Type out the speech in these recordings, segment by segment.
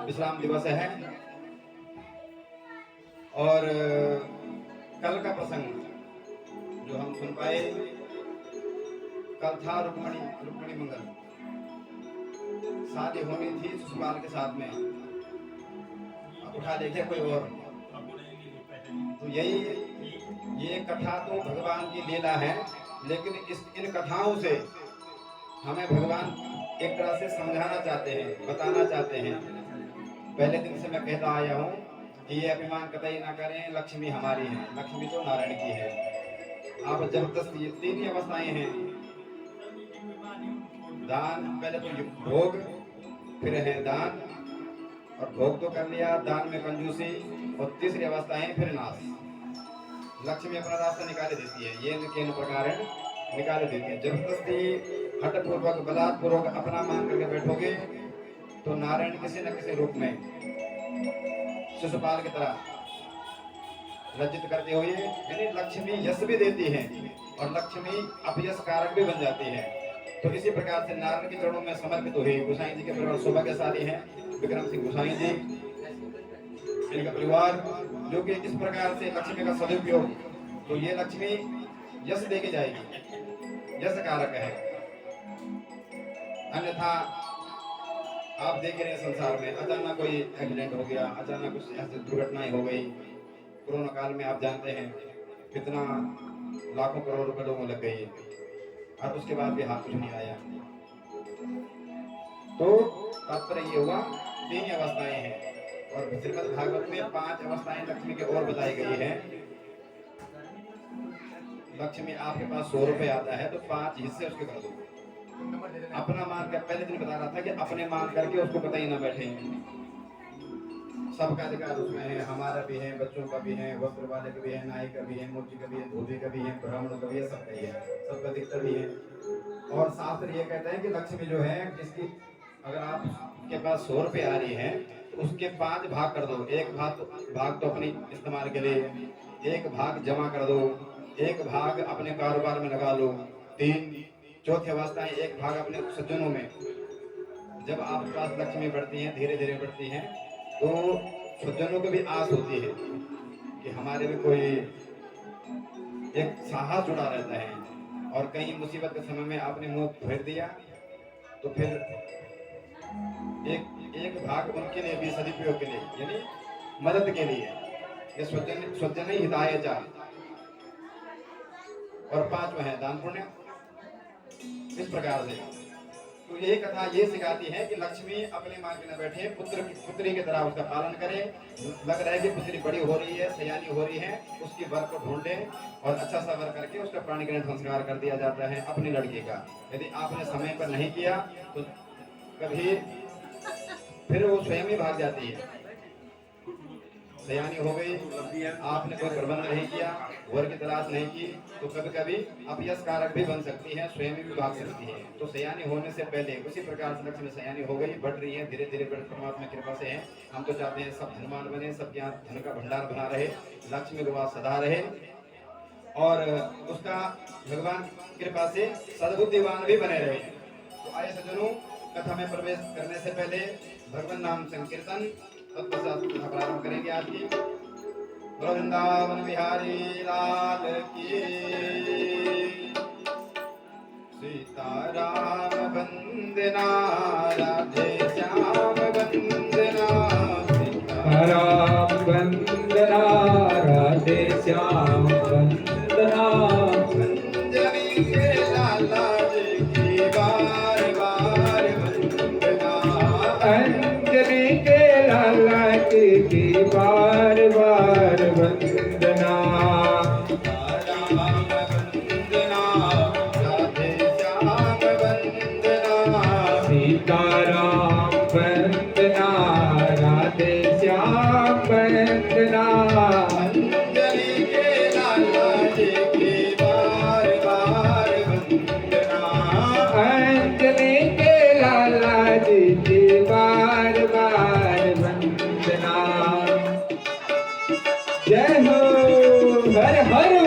विश्राम दिवस है और कल का प्रसंग जो हम सुन पाए, कल था रुक्मणी मंगल, शादी होनी थी सुषमाल के साथ में, अब उठा देखे कोई और। तो यही ये कथा तो भगवान की लीला है, लेकिन इन कथाओं से हमें भगवान एक तरह से समझाना चाहते हैं, बताना चाहते हैं। पहले दिन से मैं कहता आया हूँ कि ये अभिमान कतई ना करें, लक्ष्मी हमारी है, लक्ष्मी तो नारायण की है। अब जब तक ये तीन ही अवस्थाएं हैं, दान, पहले तो भोग, फिर है दान, और भोग तो कर लिया, दान में कंजूसी, और तीसरी अवस्था है फिर नाश। लक्ष्मी अपना रास्ता निकाले देती है, ये न प्रकार निकाले देती है। जबरदस्ती हठ पूर्वक बलात्पूर्वक अपना मान करके बैठोगे तो नारायण किसी न किसी रूप में शिशुपाल की तरह लज्जित करते हुए, यानी लक्ष्मी यश भी देती है और लक्ष्मी अपयश कारक भी बन जाती है। तो इसी प्रकार से नारायण के चरणों में समर्पित हुई। गोसाई जी के परिवार सौभाग्यशाली हैं, विक्रम सिंह गोसाई जी, इनका परिवार, जो कि इस प्रकार से लक्ष्मी का सदुपयोग, तो ये लक्ष्मी यश दे के जाएगी, यश कारक है। अन्यथा आप देख रहे हैं संसार में अचानक कोई एक्सीडेंट हो गया, अचानक कुछ ऐसी दुर्घटनाएं हो गई। कोरोना काल में आप जानते हैं कितना लाखों करोड़ रुपए लोगों लग गई और उसके बाद भी हाथ कुछ नहीं आया। तो तात्पर्य ये हुआ, तीन ही अवस्थाएं हैं और श्रीमद् भागवत में 5 अवस्थाएं लक्ष्मी की और बताई गई है। लक्ष्मी आपके पास 100 रुपए आता है तो 5 हिस्से उसके कर दो। अपना मान कर, पहले दिन बता रहा था कि अपने मान करके उसको पता ही ना बैठे। सबका अधिकार उसमें है, हमारा भी है, बच्चों का भी है, वस्त्र वाले का भी है, नाई का भी है, मूर्ति का भी है, धोबी का भी है, ब्राह्मणों का भी है, सबका ही है, सबका अधिकतर भी है। और शास्त्र ये कहता है कि लक्ष्मी जो है, किसकी अगर आपके पास 100 रुपए आ रही है तो उसके 5 भाग कर दो। एक भाग तो अपनी इस्तेमाल के लिए, एक भाग जमा कर दो, एक भाग अपने कारोबार में लगा लो, 3 चौथी अवस्था है, एक भाग अपने सज्जनों में। जब आपके पास लक्ष्मी बढ़ती है, धीरे धीरे बढ़ती है, तो सज्जनों को भी आस होती है कि हमारे भी कोई एक साहस जुड़ा रहता है। और कहीं मुसीबत के समय में आपने मुंह फेर दिया तो फिर एक भाग उनके लिए भी सदुपयोग के लिए, यानी मदद के लिए, ये स्वजन हिताय चा। और 5वां है दान पुण्य। इस प्रकार से तो यही कथा ये सिखाती है कि लक्ष्मी अपने मान के न बैठे, पुत्री की तरह उसका पालन करे। लग रहा है कि पुत्री बड़ी हो रही है, सयानी हो रही है, उसकी वर को ढूंढे और अच्छा सा वर करके उसका प्राणिग्रहण संस्कार कर दिया जाता है अपनी लड़की का। यदि आपने समय पर नहीं किया तो कभी फिर वो स्वयं ही भाग जाती है। सयानी हो गई, आपने कोई प्रबंध नहीं किया, वर की तलाश नहीं की, तो कभी कभी अपयश कारक भी बन सकती है, स्वयं भी भाग सकती है। तो सयानी होने से पहले उसी प्रकार से लक्ष्मी सयानी हो गई, बढ़ रही है, धीरे धीरे परमात्मा की कृपा से है। हम तो चाहते हैं सब धनवान बने, सबके यहाँ धन का भंडार बना रहे, लक्ष्मी के वास सदा रहे और उसका भगवान की कृपा से सद्बुद्धिवान भी बने रहे। तो आइए सज्जनों, कथा में प्रवेश करने से पहले भगवान नाम संकीर्तन तत्पश्चात प्रारंभ करेंगे आज की। वृंदावन बिहारी लाल की, सीताराम वंदना, राधे श्याम वंदना, सीताराम वंदना, राधे श्याम वंदना, अंजलि के लाला जी की बार बार वंदना, अंजलि के लाला की बार बार वंदना, राम वंदना, राधे श्याम वंदना, सीताराम वंदना, राधे श्याम वंदना, अंजलि के लाला जी की बार बार वंदना, अंजलि के लाला जी की बार बार वंदना। जय हो, हर हर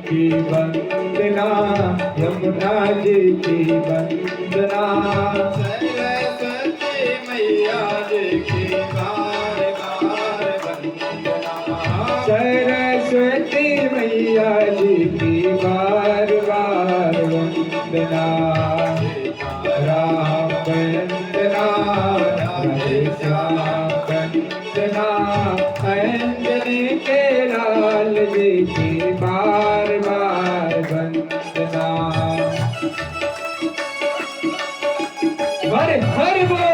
की वंदना, यमुना जी की वंदना। सरस्वती मैया जी की बार बार वंदना। सरस्वती मैया जी की बार बार वंदना। राम वंदना, राधे श्याम वंदना, अंजनी के लाल जी की बार बार वंदना। हर हर बोल।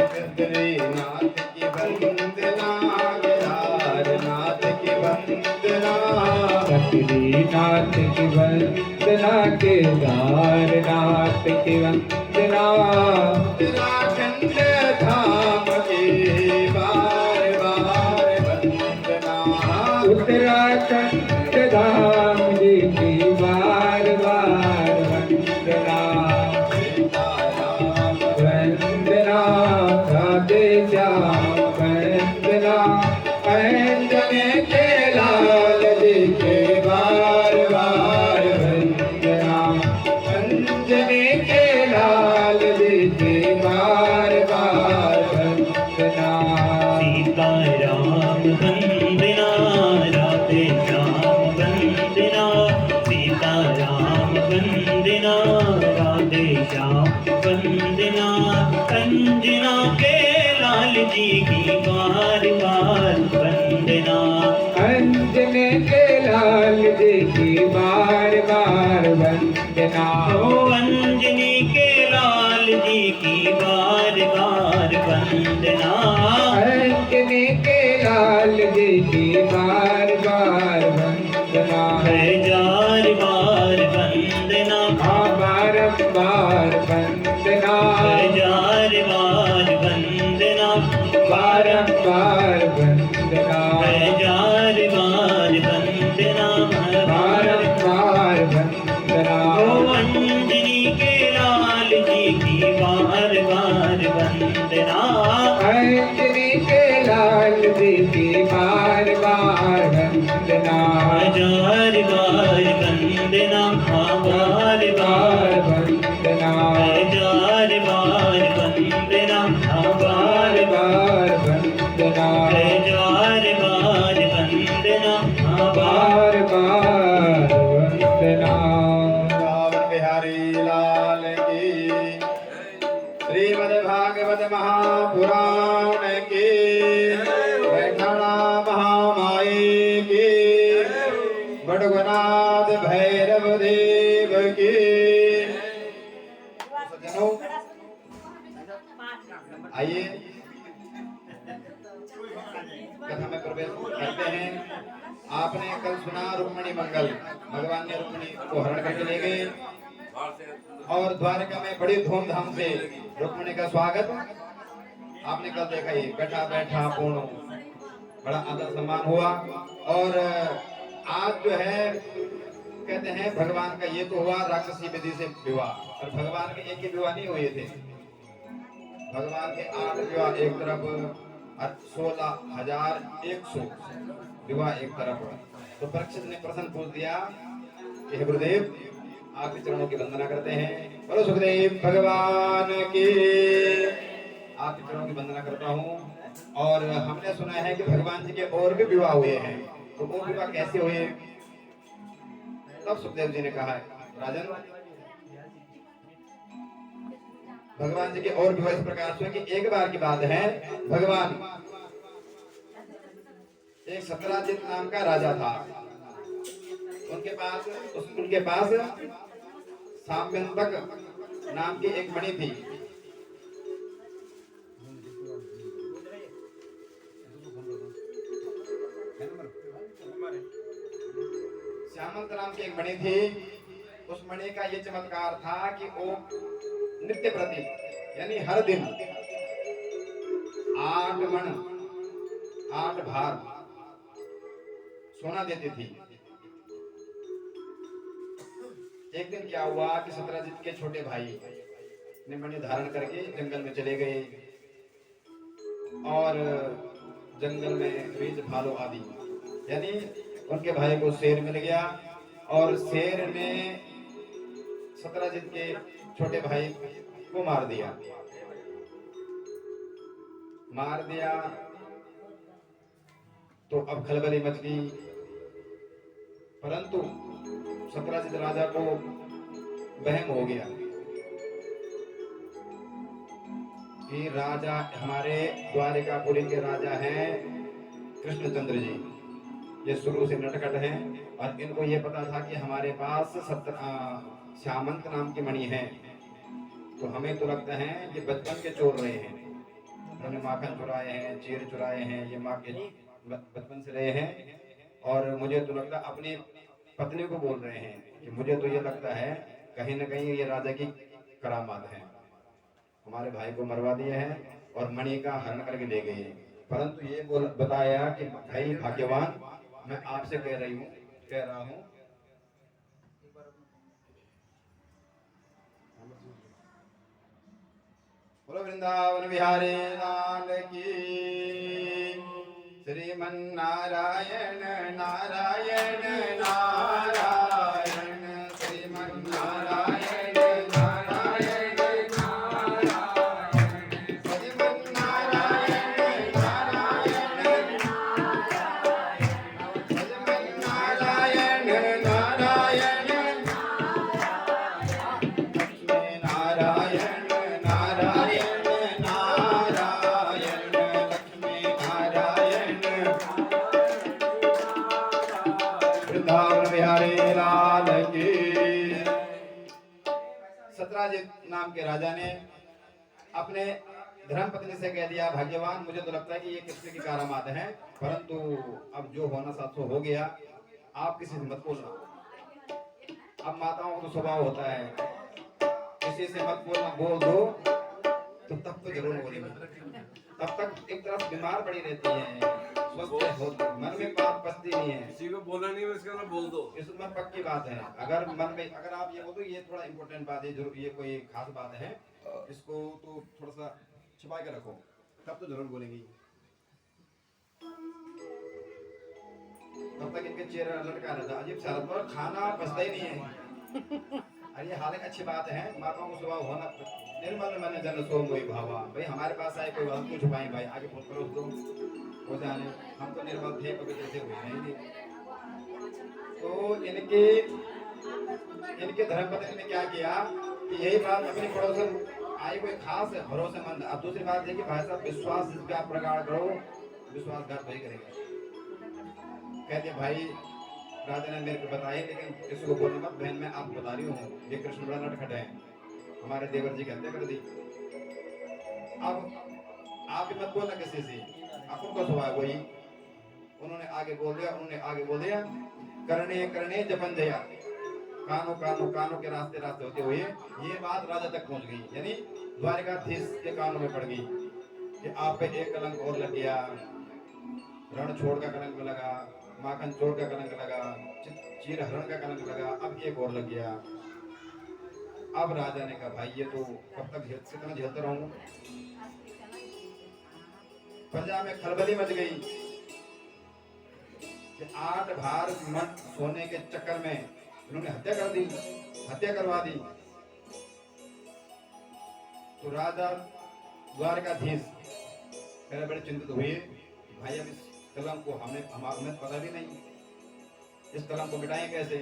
बद्रीनाथ की वंदना, केदारनाथ की वंदना। बद्रीनाथ की वंदना, केदारनाथ की वंदना। उत्तराखंड धाम की बार बार वंदना। उत्तराखंड धाम जी की बार बार वंदना। सीताराम वंदना, राधे श्याम वंदना, अंजनी के लाल जी के बार बार वंदना। अंजनी के लाल जी के बार बार वंदना। सीताराम वंदना, राधे श्याम वंदना। सीताराम वंदना, राधे श्याम वंदना। अंजना के लाल जी की बार बार वंदना। अंजनी के लाल जी की बार बार वंदना। ओ अंजनी के लाल जी की बार बार वंदना। अंजनी के लाल जी की बार बार वंदना। हजार बार वंदना। बारंबार वंदना। हजार बार वंदना। बारंबार वंदना। हजार बार वंदना। बारंबार वंदना। ओ अंजनी के लाल जी की बार बार वंदना। अंजनी के लाल जी की बार बार वंदना। हजार बार वंदना। बार बार वंदना। हजार बार वंदना। बार बार वंदना। हजार बार वंदना। बार बार वंदना। वृंदावन बिहारी लाल की, श्रीमद् भागवत महापुराण की, बैठाना महामाई की, बड़गुनाथ भैरव देव की। सज्जनों आइए कथा में प्रवेश करते हैं। आपने कल सुना रुक्मिणी मंगल, भगवान ने रुक्मिणी को हरण करके ले गए और द्वारका में बड़ी धूमधाम से रुक्मिणी का स्वागत आपने कल देखा। ही बैठा बैठा पूर्ण बड़ा आदर सम्मान हुआ। और आज जो है कहते हैं भगवान का ये तो हुआ राक्षसी विधि से विवाह, और भगवान के एक ही विवाह नहीं हुए थे। भगवान के 8 विवाह एक तरफ और 16,100 विवाह एक तरफ। तो परीक्षित ने प्रश्न पूछ दिया कि हे गुरुदेव, आपके चरणों की वंदना करते हैं। बोलो सुखदेव भगवान की, आपके चरणों की वंदना करता हूँ। और हमने सुना है कि भगवान जी के और भी विवाह हुए हैं, तो वो विवाह कैसे हुए? तब सुखदेव जी ने कहा, राजन भगवान जी के और विवाह इस प्रकार से कि एक बार की बात है, भगवान एक सत्यराजित नाम का राजा था। उनके पास साम्यंतक नाम की एक मणि थी। श्यामंत नाम की एक मणि थी। उस मणि का ये चमत्कार था कि वो नित्य प्रति यानी हर दिन 8 मन 8 भार सोना देती थी। एक दिन क्या हुआ कि सत्राजित के छोटे भाई ने मणि धारण करके जंगल में चले गए और जंगल में रीछ भालू आदि, यानी उनके भाई को शेर मिल गया और शेर ने सत्राजित के छोटे भाई को मार दिया। तो अब खलबली मच गई, परंतु सत्राजित राजा को वहम हो गया कि राजा हमारे द्वारिकापुरी के राजा हैं कृष्णचंद्र जी, ये शुरू से नटखट हैं और इनको ये पता था कि हमारे पास श्यामंत नाम की मणि है। तो हमें तो लगता है कि बचपन के चोर रहे हैं, उन्होंने माखन चुराए हैं, चीर चुराए हैं, ये माँ के बचपन से रहे हैं। और मुझे तो लगता है अपनी पत्नी को बोल रहे हैं कि मुझे तो ये लगता है कहीं ना कहीं ये राजा की करामात है, हमारे भाई को मरवा दिए हैं और मणि का हरण करके ले गए। परंतु ये बताया कि भाई भाग्यवान, मैं आपसे कह रहा हूँ बोलो वृंदावन बिहारी लाल की, श्रीमन्नारायण नारायण नारायण, श्रीमन्नारायण नारायण नारायण, श्रीमन्नारायण नारायण नारायण, श्रीमन्नारायण नारायण नारायण नारायण नारायण, लक्ष्मी नारायण। वृंदावन बिहारी लाल की। सत्राजित नाम के राजा ने अपने धर्मपत्नी से कह दिया, भाग्यवान मुझे तो लगता है कि ये कृष्ण की करामात है, परंतु अब जो होना साथ सो हो गया, आप किसी से मत बोलना। अब माताओं का स्वभाव होता है, किसी से मत बोलना, बोल दो तो तब तो जरूर बोलेंगे, तब तक एक तरफ बीमार पड़ी रहती है, मन में बात बसती नहीं है, किसी को बोला नहीं इसका ना बोल दो, इसमें पक्की बात है। अगर मन में अगर आप ये बोल दो, ये थोड़ा इंपॉर्टेंट बात है, जरूर ये कोई खास बात है, इसको तो थोड़ा सा छिपा के रखो, तब तो जरूर बोलेंगी। तब तक इनके चेहरा लटका रहता, अजीब सा पर खाना बचता ही नहीं है। अरे ये हालांकि अच्छी बात है, माताओं को स्वभाव होना निर्मल मन जन सो मोहि भावा। भाई हमारे पास आए कोई वस्तु छुपाई, भाई आगे फोन करो उसको, हो जाने हम तो निर्मल थे, पवित्र थे, हुए नहीं थे। तो इनके धर्मपत्नी ने क्या किया कि यही बात अपने पड़ोसन आई कोई खास भरोसेमंद। अब दूसरी बात है कि भाई साहब विश्वास जिसका आप प्रगाढ़ करो, विश्वासघात वही करेगा। कहते भाई राजा ने मेरे को बताई, लेकिन किसी को बोलने मत, बहन मैं आपको बता रही हूँ, ये कृष्ण बड़ा नटखट है, हमारे देवर जी की हत्या कर दी। अब आप भी मत बोलना किसी से, अपन को स्वभाव वही। उन्होंने आगे बोल दिया, करने करने जपन जया, कानों के रास्ते होते हुए ये बात राजा तक पहुंच गई, यानी द्वारिकाधीश के कानों में पड़ गई कि आप पे एक कलंक और लग गया, रण छोड़ का कलंक लगा, माखन चोर का कलंक लगा, चीर हरण का कलंक लगा, अब एक और लग गया। अब राजा ने कहा भाई ये तो कब तक कितना झेलता रहूं। प्रजा में खलबली मच गई कि 8 भार मत सोने के चक्कर में इन्होंने हत्या करवा दी। तो राजा द्वारकाधीश बड़े चिंतित हुए, भाई अब इस कलंक को हमें पता भी नहीं, इस कलंक को मिटाएं कैसे।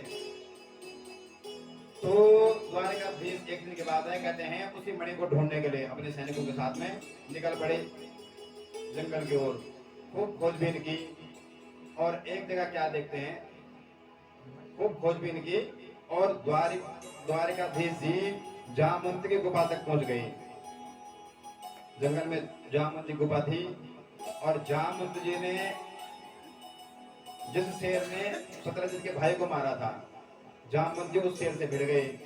तो द्वारकाधीश एक दिन के बाद आए, कहते हैं उसी मणि को ढूंढने के लिए अपने सैनिकों के साथ में निकल पड़े जंगल की ओर। खूब खोजबीन की और एक जगह क्या देखते हैं, खूब खोजबीन की और द्वारिकाधीश जी जामवंत की गुफा तक पहुंच गए। जंगल में जामवंत की गुफा थी और जामवंत जी ने जिस शेर ने सत्राजित के भाई को मारा था, जामवंत जी उस शेर से भिड़ गए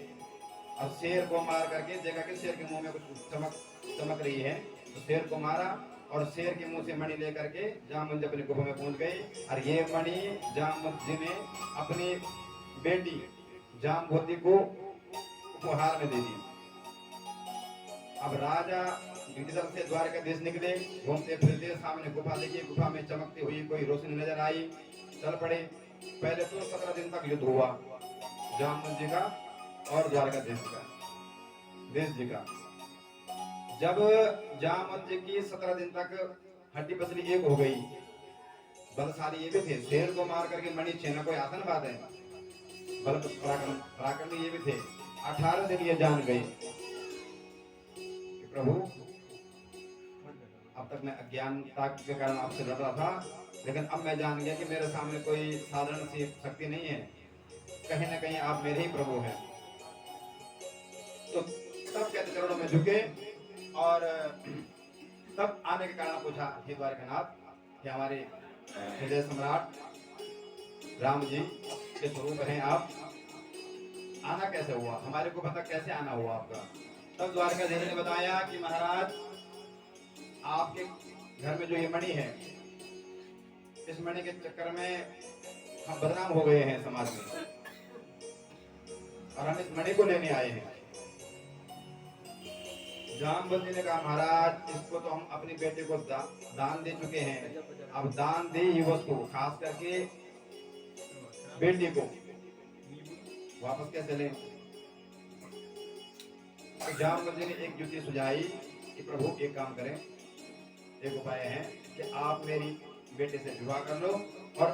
और शेर को मार करके देखा कि शेर के मुंह में कुछ चमक रही है, तो शेर को मारा और शेर के मुंह से मणि लेकर के जामवंत जी अपने गुफा में पहुंच गए। और ये मणि जामवंत जी ने अपनी बेटी जाम्बवती को उपहार में दे दी। अब राजा इधर से द्वारकाधीश निकले, घूमते फिरते सामने गुफा देखी, गुफा में चमकती हुई कोई रोशनी नजर आई, चल पड़े। पहले तो 17 दिन तक युद्ध हुआ जामवंत जी का और द्वारकाधीश का, देश जी का। जब जामवंत जी की 17 दिन तक हड्डी पसली एक हो गई, बलशाली ये भी थे, शेर को मार करके मणि छीनना कोई आसान बात है, बल पराक्रमी ये भी थे। 18 दिन ये जान गए कि प्रभु अब तक मैं अज्ञानता के कारण आपसे लड़ रहा था, लेकिन अब मैं जान गया कि मेरे सामने कोई साधारण सी शक्ति नहीं है, कहीं ना कहीं आप मेरे ही प्रभु हैं। तो तब कहते चरणों में झुके और तब आने के कारण पूछा, हे द्वारकानाथ, कि हमारे हृदय सम्राट राम जी के स्वरूप हैं आप, आना कैसे हुआ, हमारे को पता कैसे आना हुआ आपका। तब द्वारकाधीश ने बताया कि महाराज आपके घर में जो ये मणि है, इस मणि के चक्कर में हम बदनाम हो गए हैं समाज में, और हम इस मणि को लेने आए हैं। जामवंत जी ने कहा, महाराज इसको तो हम अपनी बेटे को दान दे चुके हैं, अब दान दे ही वस्तु, खास करके बेटी को वापस कैसे लें। तो जामवंत जी ने एक युक्ति सुझाई कि प्रभु एक काम करें, एक उपाय है कि आप मेरी बेटे से विवाह कर लो और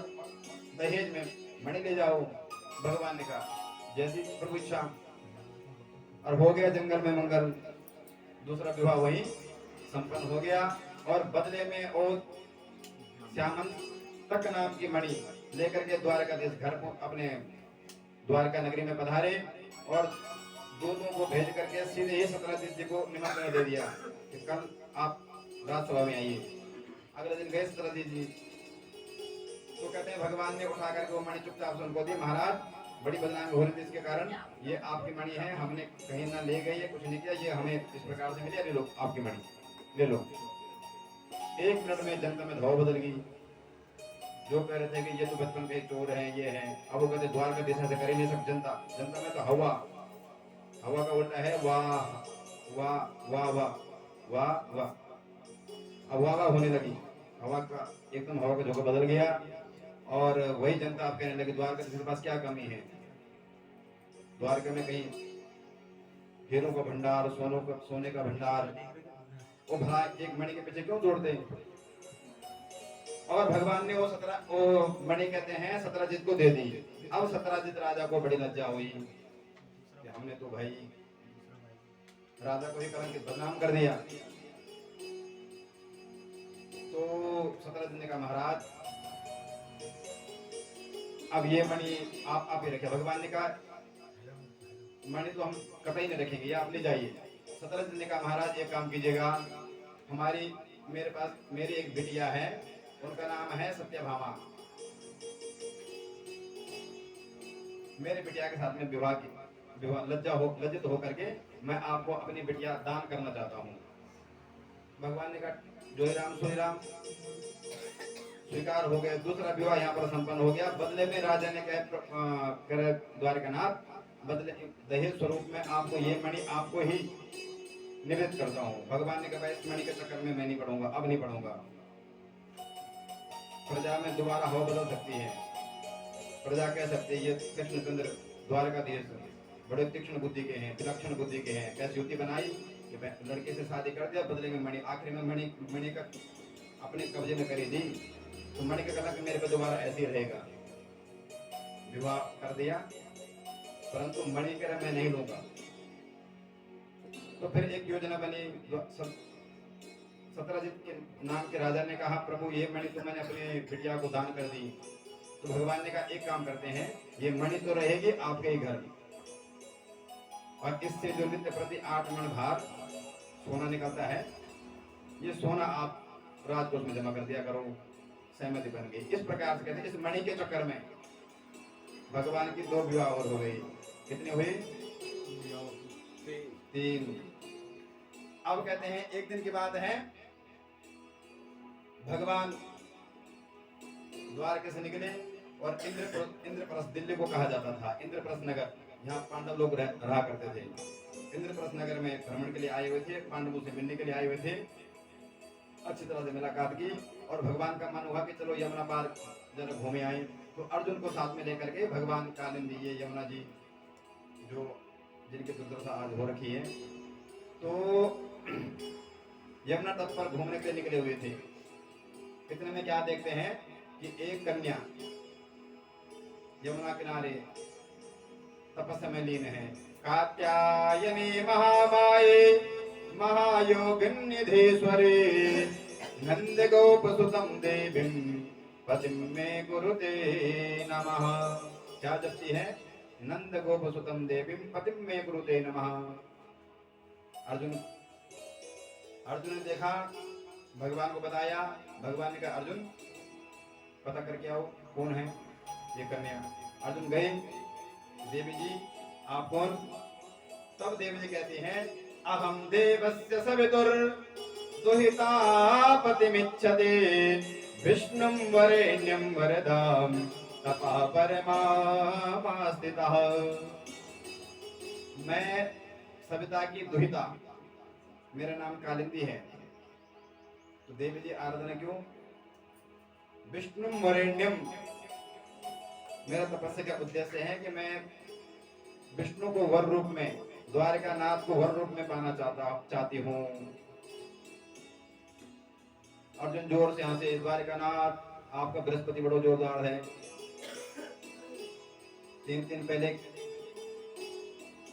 दहेज में मणि ले जाओ। भगवान ने कहा जैसी प्रभु इच्छा, और हो गया जंगल में मंगल। दूसरा विवाह वही संपन्न हो गया और बदले में वो श्यामंतक नाम की मणि लेकर के द्वारकाधीश घर को अपने द्वारका नगरी में पधारे और दूतों को भेज करके सीधे ही सत्यजीत जी को निमंत्रण दे दिया कि कल आप राजसभा में आइए। अगले दिन गए सत्यजीत जी, तो कहते हैं भगवान ने उठा करके वो मणि चुपचाप से उनको दी। महाराज बड़ी बदनामी हो रही थी इसके कारण, ये आपकी मणि है, हमने कहीं ना ले गई है, कुछ नहीं किया, ये हमें इस प्रकार से मिली, ले लो आपकी मणि ले लो। 1 मिनट में जनता में धाव बदल गई। जो कह रहे थे कि ये तो बचपन के चोर हैं, ये हैं, अब वो कहते द्वारकाधीश से कर ही नहीं सकती जनता। जनता में तो हवा का उल्टा है वाह वाह वाह वाह वाह वाह। अब वाह वाह होने लगी, हवा का एकदम हवा का झोंका बदल गया और वही जनता आप कहने लगी द्वारकाधीश के पास क्या कमी है, द्वारका में कहीं हीरों का भंडार, सोने का भंडार, वो भला एक मणि के पीछे क्यों दौड़ते हैं। और भगवान ने वो मणि कहते हैं सत्यजीत को दे दी। अब सत्यजीत राजा को बड़ी लज्जा हुई कि हमने तो भाई राजा को ही कलंकित बदनाम कर दिया। तो सत्यजीत ने कहा, महाराज अब ये मणि आप ही रखे। भगवान ने कहा मणि तो हम कतई नहीं रखेंगे, ये आप ले जाइए। सत्यजीत ने कहा, महाराज एक काम कीजिएगा, मेरे पास मेरी एक बिटिया है, उनका नाम है सत्यभामा, मेरे बिटिया के साथ में विवाह लज्जित होकर के मैं आपको अपनी बिटिया दान करना चाहता हूँ। भगवान ने कहा जोई राम सोई राम, स्वीकार हो गया। दूसरा विवाह यहाँ पर संपन्न हो गया। बदले में राजा ने कहा द्वारकानाथ, बदले दहेज स्वरूप में आपको ये मणि आपको ही निवेदित करता हूँ। भगवान ने कहा इस मणि के चक्कर में मैं नहीं पढ़ूंगा, अब नहीं पढ़ूंगा। प्रजा में दोबारा हवा बदल सकती है, प्रजा कह सकती है ये कृष्णचंद्र द्वारकाधीश बड़े तीक्ष्ण बुद्धि के हैं, विलक्षण बुद्धि के हैं। कैसी युक्ति बनाई कि लड़के से शादी कर दिया, बदले में मणि, आखिर में मणि का अपने कब्जे में करी दी, तो मणि का कलंक मेरे पे दोबारा ऐसे ही रहेगा। विवाह कर दिया, परंतु मणि कह मैं नहीं लूंगा। तो फिर एक योजना बनी। सत्यजीत के नाम के राजा ने कहा, प्रभु ये मणि तो मैंने अपनी बिटिया को दान कर दी। तो भगवान ने कहा एक काम करते हैं, ये मणि तो रहेगी आपके ही घर, और इससे जो नित्य प्रति 8 मन भार सोना निकलता है, ये सोना आप राजकोष में जमा कर दिया करो। सहमति बन गई। इस प्रकार से कहते हैं इस मणि के चक्कर में भगवान की 2 विवाह और हो गई। कितनी हुई? 3। अब कहते हैं एक दिन की बात है, भगवान द्वारका से निकले और इंद्रप्रस्थ दिल्ली को कहा जाता था, इंद्रप्रस्थ नगर, यहाँ पांडव लोग रहा करते थे। इंद्रप्रस्थ नगर में भ्रमण के लिए आए हुए थे, पांडवों से मिलने के लिए आए हुए थे, अच्छी तरह से मुलाकात की और भगवान का मन हुआ कि चलो यमुना पार जरा घूमे आए। तो अर्जुन को साथ में लेकर के भगवान कालिंदी, ये यमुना जी जो जिनकी दुर्दशा आज हो रखी है, तो यमुना तट पर घूमने के लिए निकले हुए थे। इतने में क्या देखते हैं कि एक कन्या यमुना किनारे तपस्या में लीन है। कात्यायनी महामाये महायोगिन्निधीश्वरे नंद गोप सुतम देवीं पतिं मे गुरुते नमः। क्या जपती है? नंद गोप सुतम देवीं पतिं मे गुरुते नमः। अर्जुन ने देखा, भगवान को बताया, भगवान ने कहा अर्जुन पता करके आओ कौन है ये कन्या। अर्जुन गए, देवी जी आप कौन? तब देवी जी कहती हैं अहम देवस्य सवितुर दुहितापतिमिच्छते विष्णुं वरेण्यं वरदां तपा परमास्थितः। मैं सविता की दुहिता, मेरा नाम कालिंदी है। तो देवी जी आराधना क्यों? विष्णुं वरेण्यम, मेरा तपस्या का उद्देश्य है कि मैं विष्णु को वर रूप में, द्वारका नाथ को वर रूप में पाना चाहती हूँ। अर्जुन जोर से हंसे, द्वारका नाथ आपका बृहस्पति बड़ो जोरदार है, 3 दिन पहले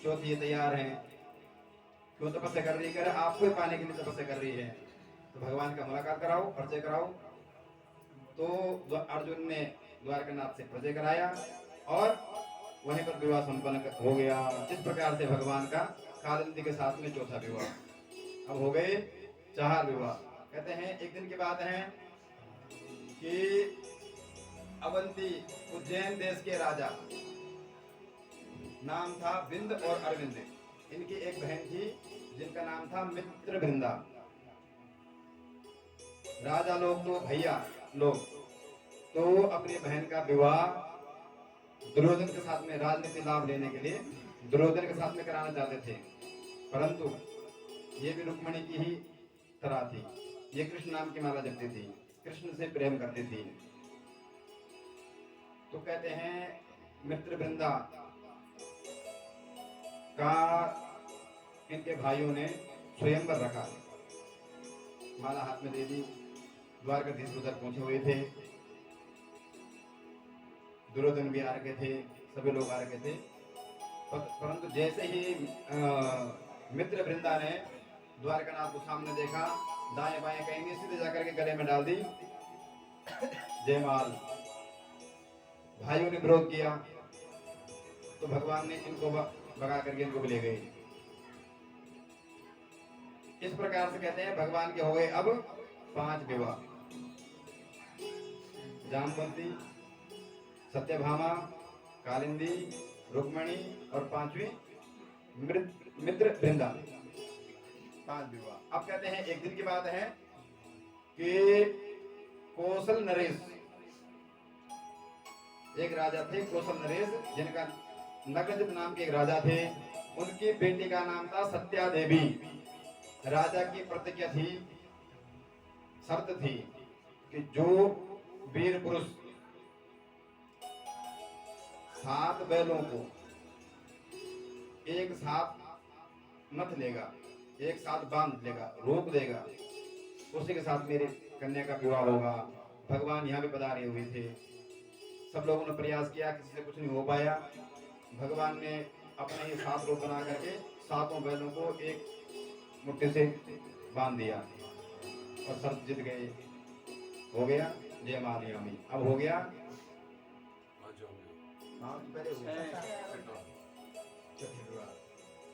चौथी तैयार है, क्यों तपस्या कर रही है? आपको ही पाने के लिए तपस्या कर रही है, तो भगवान का मुलाकात कराओ, परिचय कराओ। तो अर्जुन ने द्वारकानाथ से परिचय कराया और वहीं पर विवाह संपन्न हो गया। इस प्रकार से भगवान का कालिंदी के साथ में चौथा विवाह। अब हो गए 4 विवाह। कहते हैं एक दिन की बात है कि अवंती उज्जैन देश के राजा, नाम था बिंद और अरविंद, इनकी एक बहन थी जिनका नाम था मित्रवृंदा। राजा लोग तो भैया लोग तो अपनी बहन का विवाह दुर्योधन के साथ में राजनीति लाभ लेने के लिए दुर्योधन के साथ में कराना चाहते थे, परंतु ये भी रुक्मणी की ही तरह थी, ये कृष्ण नाम की माला जपती थी, कृष्ण से प्रेम करती थी। तो कहते हैं मित्रवृंदा का इनके भाइयों ने स्वयंवर रखा, माला हाथ में दे दी। द्वारकाधीश उधर पहुंचे हुए थे, दुर्योधन भी आ रखे थे, सभी लोग आ रखे थे, परंतु जैसे ही मित्रवृंदा ने द्वारकानाथ को सामने देखा, दाएं बाएं कहेंगे, सीधे जाकर के गले में डाल दी जयमाल। भाइयों ने विरोध किया तो भगवान ने इनको भगा करके इनको ले गए। इस प्रकार से कहते हैं भगवान के हो गए अब 5 विवाह। जामवंती, सत्यभामा, कालिंदी, रुक्मणी और 5वीं मित्रवृंदा, 5 विवाह। अब कहते हैं एक दिन की बात है कि कौशल नरेश, एक राजा थे कौशल नरेश, जिनका नगद नाम के एक राजा थे, उनकी बेटी का नाम था सत्या देवी। राजा की प्रतिज्ञा थी, शर्त थी कि जो वीर पुरुष 7 बैलों को एक साथ मत लेगा, एक साथ बांध लेगा, रोक देगा, उसी के साथ मेरे कन्या का विवाह होगा। भगवान यहाँ पे पधारे हुए थे, सब लोगों ने प्रयास किया, किसी से कुछ नहीं हो पाया। भगवान ने अपने ही 7 रूप बना करके 7 बैलों को एक मुट्ठी से बांध दिया और शर्त जीत गए, हो गया जय मालियामी। अब हो गया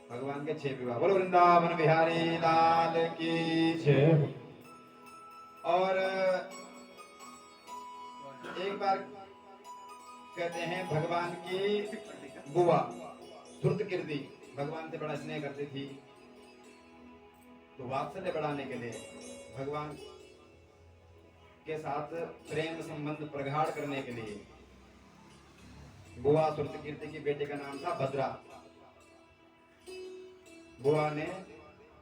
भगवान के 6 विवाह। बोलो वृंदावन बिहारी लाल की जय। और एक बार कहते हैं भगवान की बुआ श्रुतकीर्ति भगवान से बड़ा स्नेह करती थी, तो वात्सल्य बढ़ाने के लिए भगवान के साथ प्रेम संबंध प्रगाढ़ करने के लिए बुआ सुरतीकीर्ति की बेटे का नाम था भद्रा। बुआ ने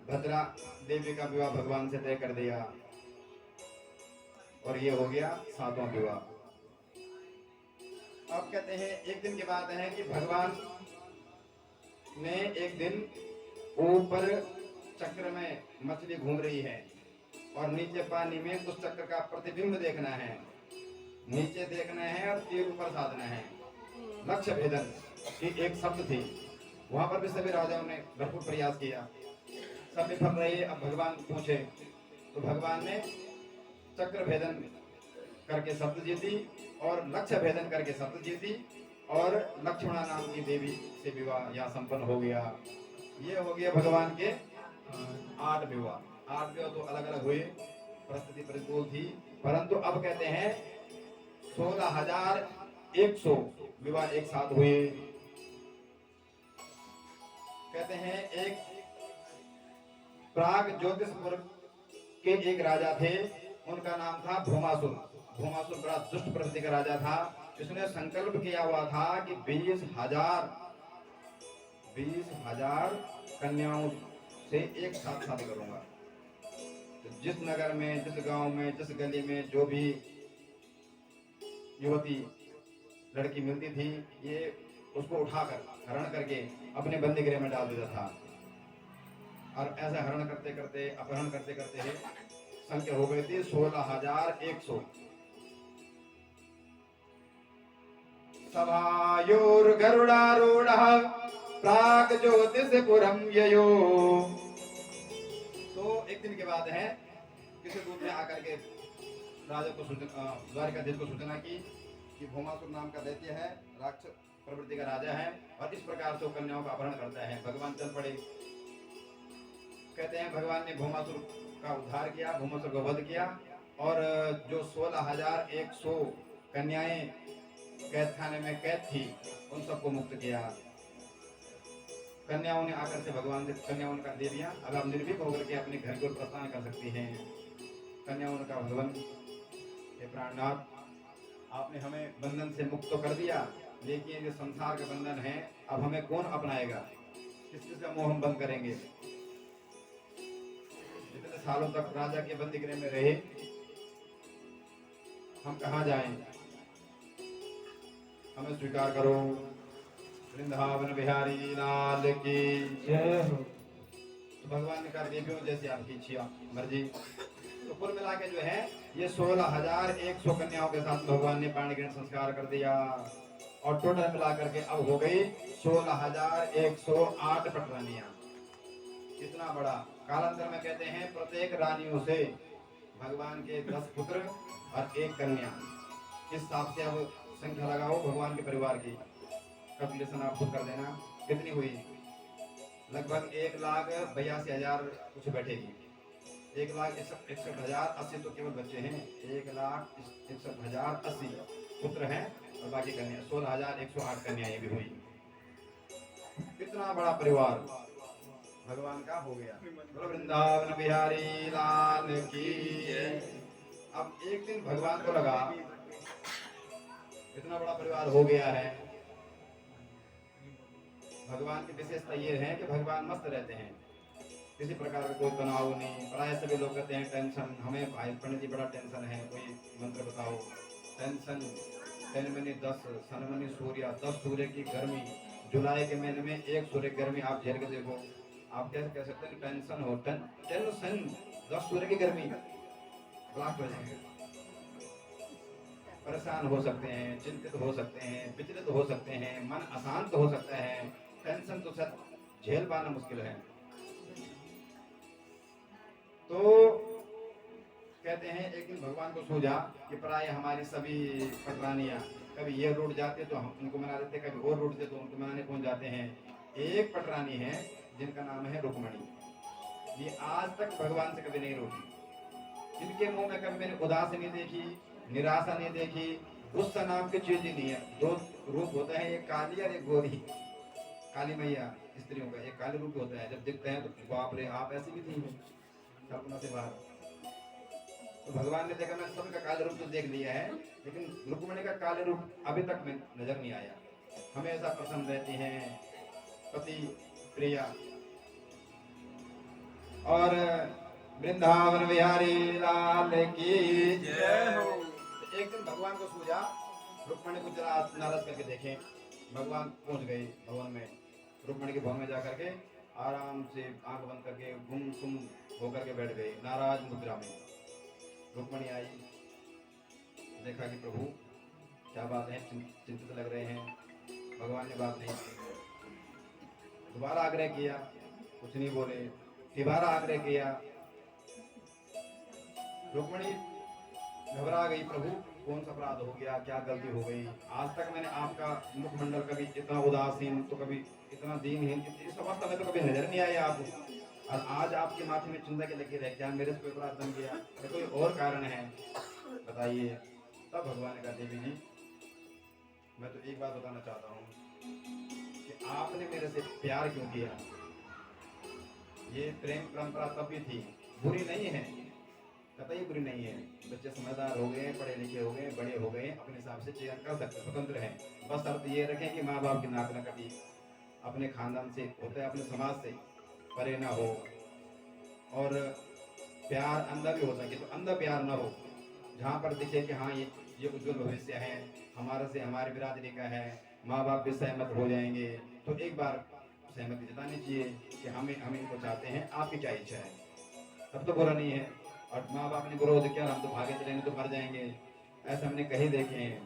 भद्रा देवी का विवाह भगवान से तय कर दिया और ये हो गया 7वां विवाह। अब कहते हैं एक दिन की बात है कि भगवान ने एक दिन ऊपर चक्र में मछली घूम रही है और नीचे पानी में उस चक्र का प्रतिबिंब देखना है, नीचे देखना है और तीर ऊपर साधना है। लक्ष्य भेदन की एक शब्द थी। वहां पर भी सभी राजाओं ने भरपूर प्रयास किया, सब विफल रहे। अब भगवान पूछे तो भगवान ने चक्र भेदन करके शब्द जीती और लक्ष्य भेदन करके शब्द जीती और लक्ष्मणा नाम की देवी से विवाह यहाँ संपन्न हो गया। ये हो गया भगवान के 8 विवाह। 8 विवाह तो अलग अलग हुए, परिस्थिति प्रतिकूल थी, परंतु अब कहते हैं 16,100 विवाह एक साथ हुए। कहते हैं एक प्राग ज्योतिषपुर के एक राजा थे, उनका नाम था भूमासुर। भूमासुर बड़ा दुष्ट प्रवृत्ति का राजा था। इसने संकल्प किया हुआ था कि 20,000 कन्याओं से एक साथ शादी करूंगा। तो जिस नगर में, जिस गांव में, जिस गली में जो भी युवती लड़की मिलती थी, ये उसको उठाकर हरण करके अपने बंदी गृह में डाल देता था। और ऐसा हरण करते करते, अपहरण करते करते संख्या हो गई थी 16,100। सभायोर गरुडारूढ़ प्राग ज्योतिषपुरम ययो। तो एक दिन के बाद है, किसी दूत ने आकर के राजा को द्वारिकाधीश को सूचना की कि भूमासुर नाम का दैत्य है, राक्षस प्रवृत्ति का राजा है और इस प्रकार से कन्याओं का अपहरण करता है। भगवान चल पड़े। कहते हैं भगवान ने भूमासुर का उद्धार किया, भूमासुर को वध किया और जो 16,100 कन्याएं कैद खाने में कैद थी उन सबको मुक्त किया। कन्याओं ने आकर से भगवान से कन्याओं का दे दिया, अब आप निर्भीक होकर के अपने घर को प्रस्थान कर सकती हैं। कन्याओं का भगवान हे प्राणनाथ, आपने हमें बंधन से मुक्त तो कर दिया, लेकिन ये संसार का बंधन है, अब हमें कौन अपनाएगा, किस किस का मोह हम बंद करेंगे। इतने सालों तक राजा के बंदी गृह में रहे, हम कहाँ जाएं, हमें स्वीकार करो। वृंदावन बिहारी लाल की जय हो। तो भगवान ने कहा देवियों जैसे आपकी इच्छा मर्जी। तो कुल मिला के जो है ये 16,100 कन्याओं के साथ भगवान ने पाणिग्रहण संस्कार कर दिया और टोटल मिला करके अब हो गई 16,108 पटरानियां। इतना बड़ा कालांतर में कहते हैं प्रत्येक रानियों से भगवान के 10 पुत्र और 1 कन्या। इस हिसाब से अब संख्या लगाओ भगवान के परिवार की। कैलकुलेशन आप खुद कर देना कितनी हुई। लगभग 1,82,000 कुछ बैठेगी। 1,61,080 तो केवल बच्चे हैं, 1,61,080 पुत्र हैं और बाकी कन्या 16,108 कन्याएं भी हुई। कितना बड़ा परिवार भगवान का हो गया। वृंदावन बिहारी लाल की। अब एक दिन भगवान को लगा इतना बड़ा परिवार हो गया है। भगवान की विशेषता ये है कि भगवान मस्त रहते हैं, किसी प्रकार का कोई तनाव नहीं। प्राय सभी लोग कहते हैं टेंशन, हमें भाई पंडित जी बड़ा टेंशन है, कोई मंत्र बताओ। टेंशन तन मनी 10 सन मनी सूर्य, 10 सूर्य की गर्मी, जुलाई के महीने में 1 सूर्य की गर्मी आप झेल के देखो। आप कैसे कह सकते हैं टेंशन हो, टेंशन 10 सूर्य की गर्मी ब्लास्ट हो जाएंगे। परेशान हो सकते हैं, चिंतित हो सकते हैं, विचलित हो सकते हैं, मन अशांत हो सकता है। टेंशन तो सर झेल पाना मुश्किल है। तो कहते हैं एक दिन भगवान को सूझा कि प्राय हमारी सभी पटरानियां कभी ये रूट जाते तो हम उनको मना देते, कभी और रूट तो उनको मनाने पहुंच जाते हैं। एक पटरानी है जिनका नाम है रुक्मणी। ये आज तक भगवान से कभी नहीं रूठी। इनके मुंह में कभी मैंने उदासी नहीं देखी, निराशा नहीं देखी, गुस्सा नाम की चीज ही नहीं है। 2 रूप होता है, एक काली और एक गोरी। काली मैया स्त्रियों का एक काली रूप होता है, जब दिखते हैं तो बाप रे आप ऐसी भी थी कल्पना से बाहर। तो भगवान ने देखा मैं सबका काल रूप तो देख लिया है, लेकिन रुक्मिणी का काल रूप अभी तक में नजर नहीं आया। हमेशा प्रसन्न रहती हैं, पति प्रिया। और वृंदावन बिहारी लाल की जय हो। एक दिन भगवान को सूझा रुक्मिणी को जरा नाराज करके देखें। भगवान पहुंच गए भवन में, रुक्मिणी के भवन में जाकर के आराम से आंख बंद करके गुमसुम होकर के बैठ गए नाराज मुद्रा में। रुक्मिणी आई, देखा कि प्रभु क्या बात है, चिंतित लग रहे हैं। भगवान ने बात नहीं की। दोबारा आग्रह किया, कुछ नहीं बोले। दोबारा आग्रह किया, रुक्मिणी घबरा गई, प्रभु कौन सा अपराध हो गया, क्या गलती हो गई। आज तक मैंने आपका मुखमंडल कभी इतना उदासीन, तो कभी इतना दीनहीन, इस अवस्था में तो कभी नजर नहीं आया आपको। और आज आपके माथे में चिंता के लगे रहे, क्या मेरे से कोई अपराध बन गया, या कोई और कारण है, बताइए। तब भगवान ने कहा, देवी जी मैं तो एक बात बताना चाहता हूँ कि आपने मेरे से प्यार क्यों किया। ये प्रेम परंपरा तब भी थी, बुरी नहीं है, कतई बुरी नहीं है। बच्चे समझदार हो गए, पढ़े लिखे हो गए, बड़े हो गए, अपने हिसाब से चयन कर सकते, स्वतंत्र हैं। बस शर्त ये रखें कि माँ बाप की नाक न कटी, अपने खानदान से होते अपने समाज से परे ना हो, और प्यार अंधा भी हो सके तो अंधा प्यार ना हो। जहाँ पर दिखे कि हाँ ये उज्जवल भविष्य है, हमारे से हमारी बिरादरी का है, माँ बाप भी सहमत हो जाएंगे, तो एक बार सहमति जतानी चाहिए कि हम इनको चाहते हैं, आपकी क्या इच्छा है, तब तो बुरा नहीं है। और माँ बाप ने विरोध किया, हम तो भागे चलेंगे तो मर जाएंगे, ऐसा हमने कहीं देखे हैं।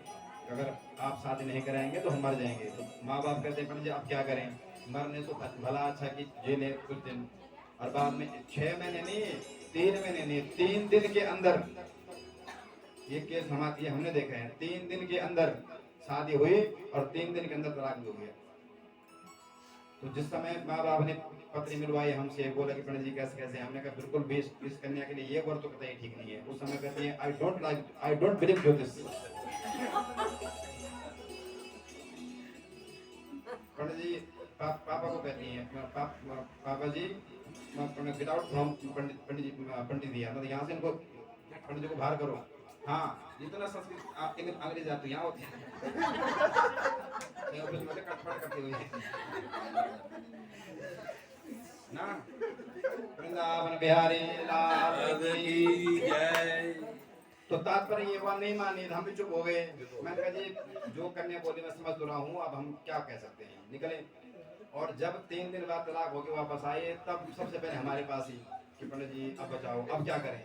अगर आप शादी नहीं कराएंगे तो हम मर जाएंगे। तो माँ बाप कहते हैं जी आप क्या करें, मरने तो भला अच्छा कि जेले कुछ दिन, और बाद में 6 महीने नहीं, 3 महीने नहीं, 3 दिन के अंदर ये केस हमारे हमने देखा है। 3 दिन के अंदर शादी हुई और 3 दिन के अंदर तलाक हो गया। तो जिस समय माँ बाप ने पत्री मिलवाई हमसे, बोला कि पंडित जी कैसे कैसे, हमने कहा बिल्कुल भी इस कन्या के लिए ये वर तो कतई ठीक नहीं है। उस समय कहती है आई डोंट बिलीव ज्योतिष। पंडित जी पापा को कहती हैं, पापा जी विदाउट फ्रॉम पंडित जी मतलब यहाँ से इनको पंडित जी को बाहर करो। हाँ जितना संस्कृत आप अंग्रेजी आते यहाँ होते हैं कटपट करती हुई ना। वृंदावन बिहारी लाल की जय। तो तात्पर्य ये हुआ, नहीं मानी, हम भी चुप हो गए। मैंने कहा जी जो कन्या बोली मैं समझ तो रहा हूँ, अब हम क्या कह सकते हैं, निकले। और जब 3 दिन बाद तलाक होके वापस आए, तब सबसे पहले हमारे पास ही कि पंडित जी अब बचाओ, अब क्या करें।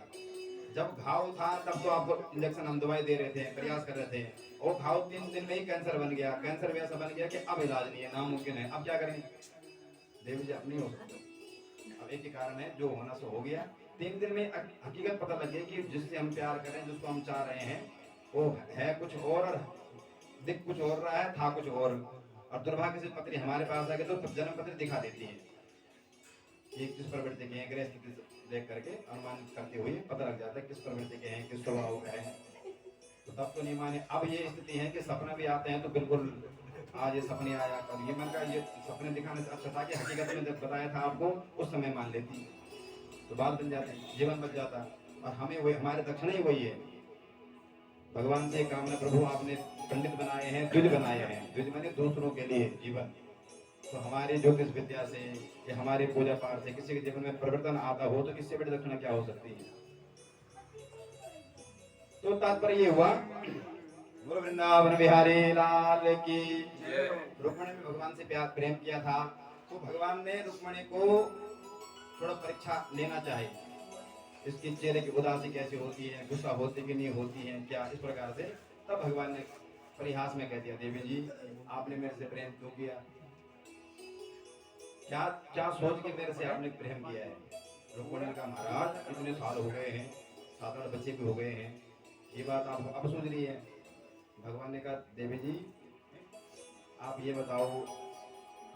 जब घाव था तब तो आपको इंजेक्शन हम दवाई दे रहे थे, प्रयास कर रहे थे, और घाव 3 दिन में ही कैंसर बन गया। कैंसर भी ऐसा बन गया कि अब इलाज नहीं है, नामुमकिन है, अब क्या करें। देवी जी अब नहीं हो सकता, अब एक ही कारण है, जो होना सो हो गया। 3 दिन में हकीकत पता लगे कि जिससे हम प्यार करें, जिसको हम चाह रहे हैं, वो है कुछ और दिख कुछ और रहा है, था कुछ और दुर्भाग्य से पत्री हमारे पास आ गई तो जन्म पत्री दिखा देती है कि किस प्रवृत्ति के हैं, ग्रह स्थिति देख करके अनुमान करते हुए पता लग जाता है किस प्रवृत्ति के हैं, किस स्वभाव के हैं। तो तब तो नहीं माने। अब ये स्थिति है कि सपना भी आते हैं तो बिल्कुल आज ये सपने आया, कब ये मन का, ये सपने दिखाने से अच्छा था कि हकीकत में जब बताया था आपको उस समय मान लेती, तो बात बन जाती, जीवन बच जाता। और हमें वही, हमारे दक्षिणा ही वही है। भगवान से कामना, प्रभु आपने पंडित बनाए हैं, द्विज बनाए हैं, द्विज माने दूसरों के लिए जीवन। तो हमारी ज्योतिष विद्या से या हमारे पूजा पाठ से किसी के जीवन में परिवर्तन आता हो तो इससे बड़ी दक्षिणा क्या हो सकती है। तो तात्पर्य ये हुआ, बोलो वृंदावन बिहारी लाल की। रुक्मिणी ने भगवान से प्यार प्रेम किया था, तो भगवान ने रुक्मिणी को थोड़ा परीक्षा लेना चाहे, इसकी चेहरे की उदासी कैसी होती है, गुस्सा होती कि नहीं होती है, क्या इस प्रकार से। तब भगवान ने परिहास में कह दिया, देवी जी आपने मेरे से प्रेम क्यों किया, क्या क्या सोच के मेरे से आपने प्रेम किया है। रुक्मिणी का महाराज इतने साल हो गए हैं, 7-8 बच्चे भी हो गए हैं, ये बात आप अब सोच रही है। भगवान ने कहा, देवी जी आप ये बताओ,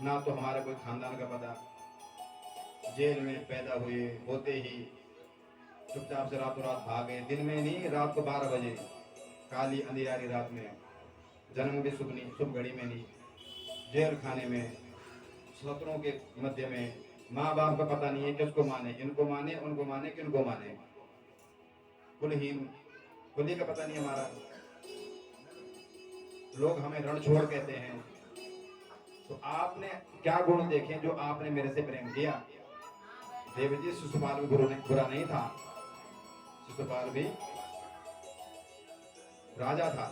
ना तो हमारा कोई खानदान का पता, जेल में पैदा हुए होते ही चुपचाप से रातों रात भाग गए, दिन में नहीं रात को 12 बजे, काली अंधियारी रात में, जन्म भी शुभ घड़ी में नहीं, जेल खाने में, शत्रुओं के मध्य में, माँ बाप का पता नहीं है किसको माने, इनको माने उनको माने किनको माने। कुलहीन, कुली का पता नहीं हमारा, लोग हमें रणछोड़ कहते हैं। तो आपने क्या गुण देखे जो आपने मेरे से प्रेम किया? देव जी, शिशुपाल भी बुरा नहीं था, शिशुपाल भी राजा था,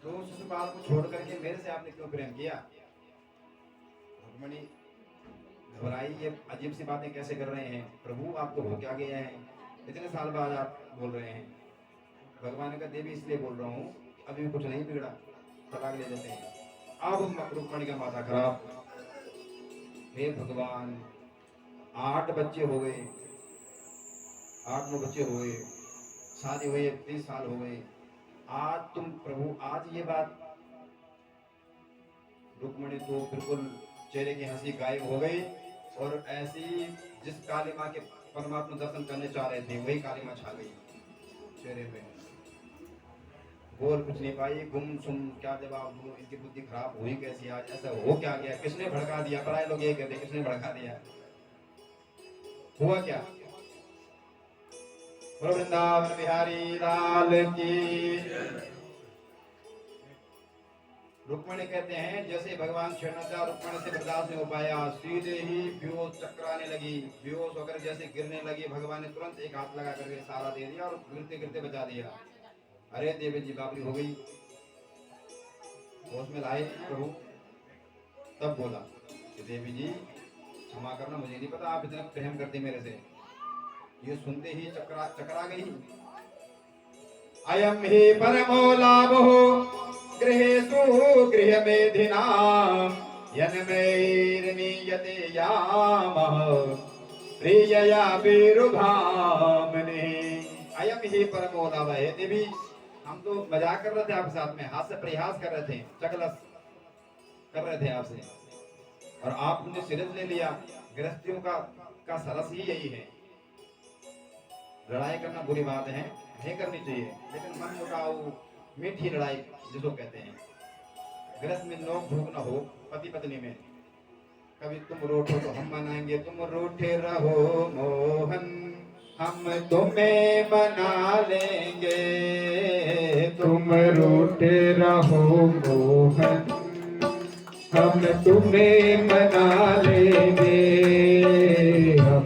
तो शिशुपाल को छोड़ करके मेरे से आपने क्यों प्रेम किया? रुक्मिणी घबराई, ये अजीब सी बातें कैसे कर रहे हैं प्रभु, आपको हो क्या गया है, इतने साल बाद आप बोल रहे हैं। भगवान का देवी इसलिए बोल रहा हूँ, अभी भी कुछ नहीं बिगड़ा, तलाक ले लेते हैं। अब रुक्मिणी का माथा खराब, हे भगवान 8 बच्चे हो गए, 8-9 बच्चे हो गए, शादी हुई 30 साल हो गए, आज तुम प्रभु आज ये बात। रुक्मिणी तो बिल्कुल चेहरे की हंसी गायब हो गई, और ऐसी जिस काली माँ के परमात्मा दर्शन करने चाह रहे थे वही काली माँ छा गई चेहरे पे, बोल कुछ नहीं पाई, गुम सुम क्या जवाब दूं, इनकी बुद्धि खराब हुई कैसी, आज ऐसा हो क्या गया, किसने भड़का दिया? पराए लोग ये कहते किसने भड़का दिया, हुआ क्या? बोलो वृंदावन बिहारी लाल की। रुक्मिणी कहते हैं जैसे भगवान छेड़ना रुक्मिणी से बर्दाश्त नहीं हो पाया, सीधे ही बेहोश चकराने लगी, बेहोश होकर जैसे गिरने लगी, भगवान ने तुरंत एक हाथ लगा करके सहारा दे दिया और गिरते गिरते बचा दिया। अरे देवी जी बाबरी हो गई, होश में लाए प्रभु, तब बोला कि देवी जी क्षमा करना, मुझे नहीं पता आप इतना प्रेम करते मेरे से। ये सुनते ही चकरा गई। अयम ही परमो लाभो गृहेषु गृहमेधिनां यन्मैर्नियते यामः प्रियया विरुभामने। अयम ही परमो लाभ है देवी, हम तो मजाक कर रहे थे आपके साथ में, हास्य प्रयास कर रहे थे, चकलस कर रहे थे आपसे, और आपने सीरियस ले लिया। गृहस्थियों का सरस ही यही है, लड़ाई करना बुरी बात है, नहीं करनी चाहिए, लेकिन मन मुटाव मीठी लड़ाई जिसको कहते हैं, गृहस्थ में नोक झोंक न हो, पति पत्नी में। कभी तुम रूठो तो हम मनाएंगे, तुम रूठे रहो मोहन हम तुम्हें मना लेंगे, तुम रूठे रहो मोहन हम तुम्हें मना लेंगे, हम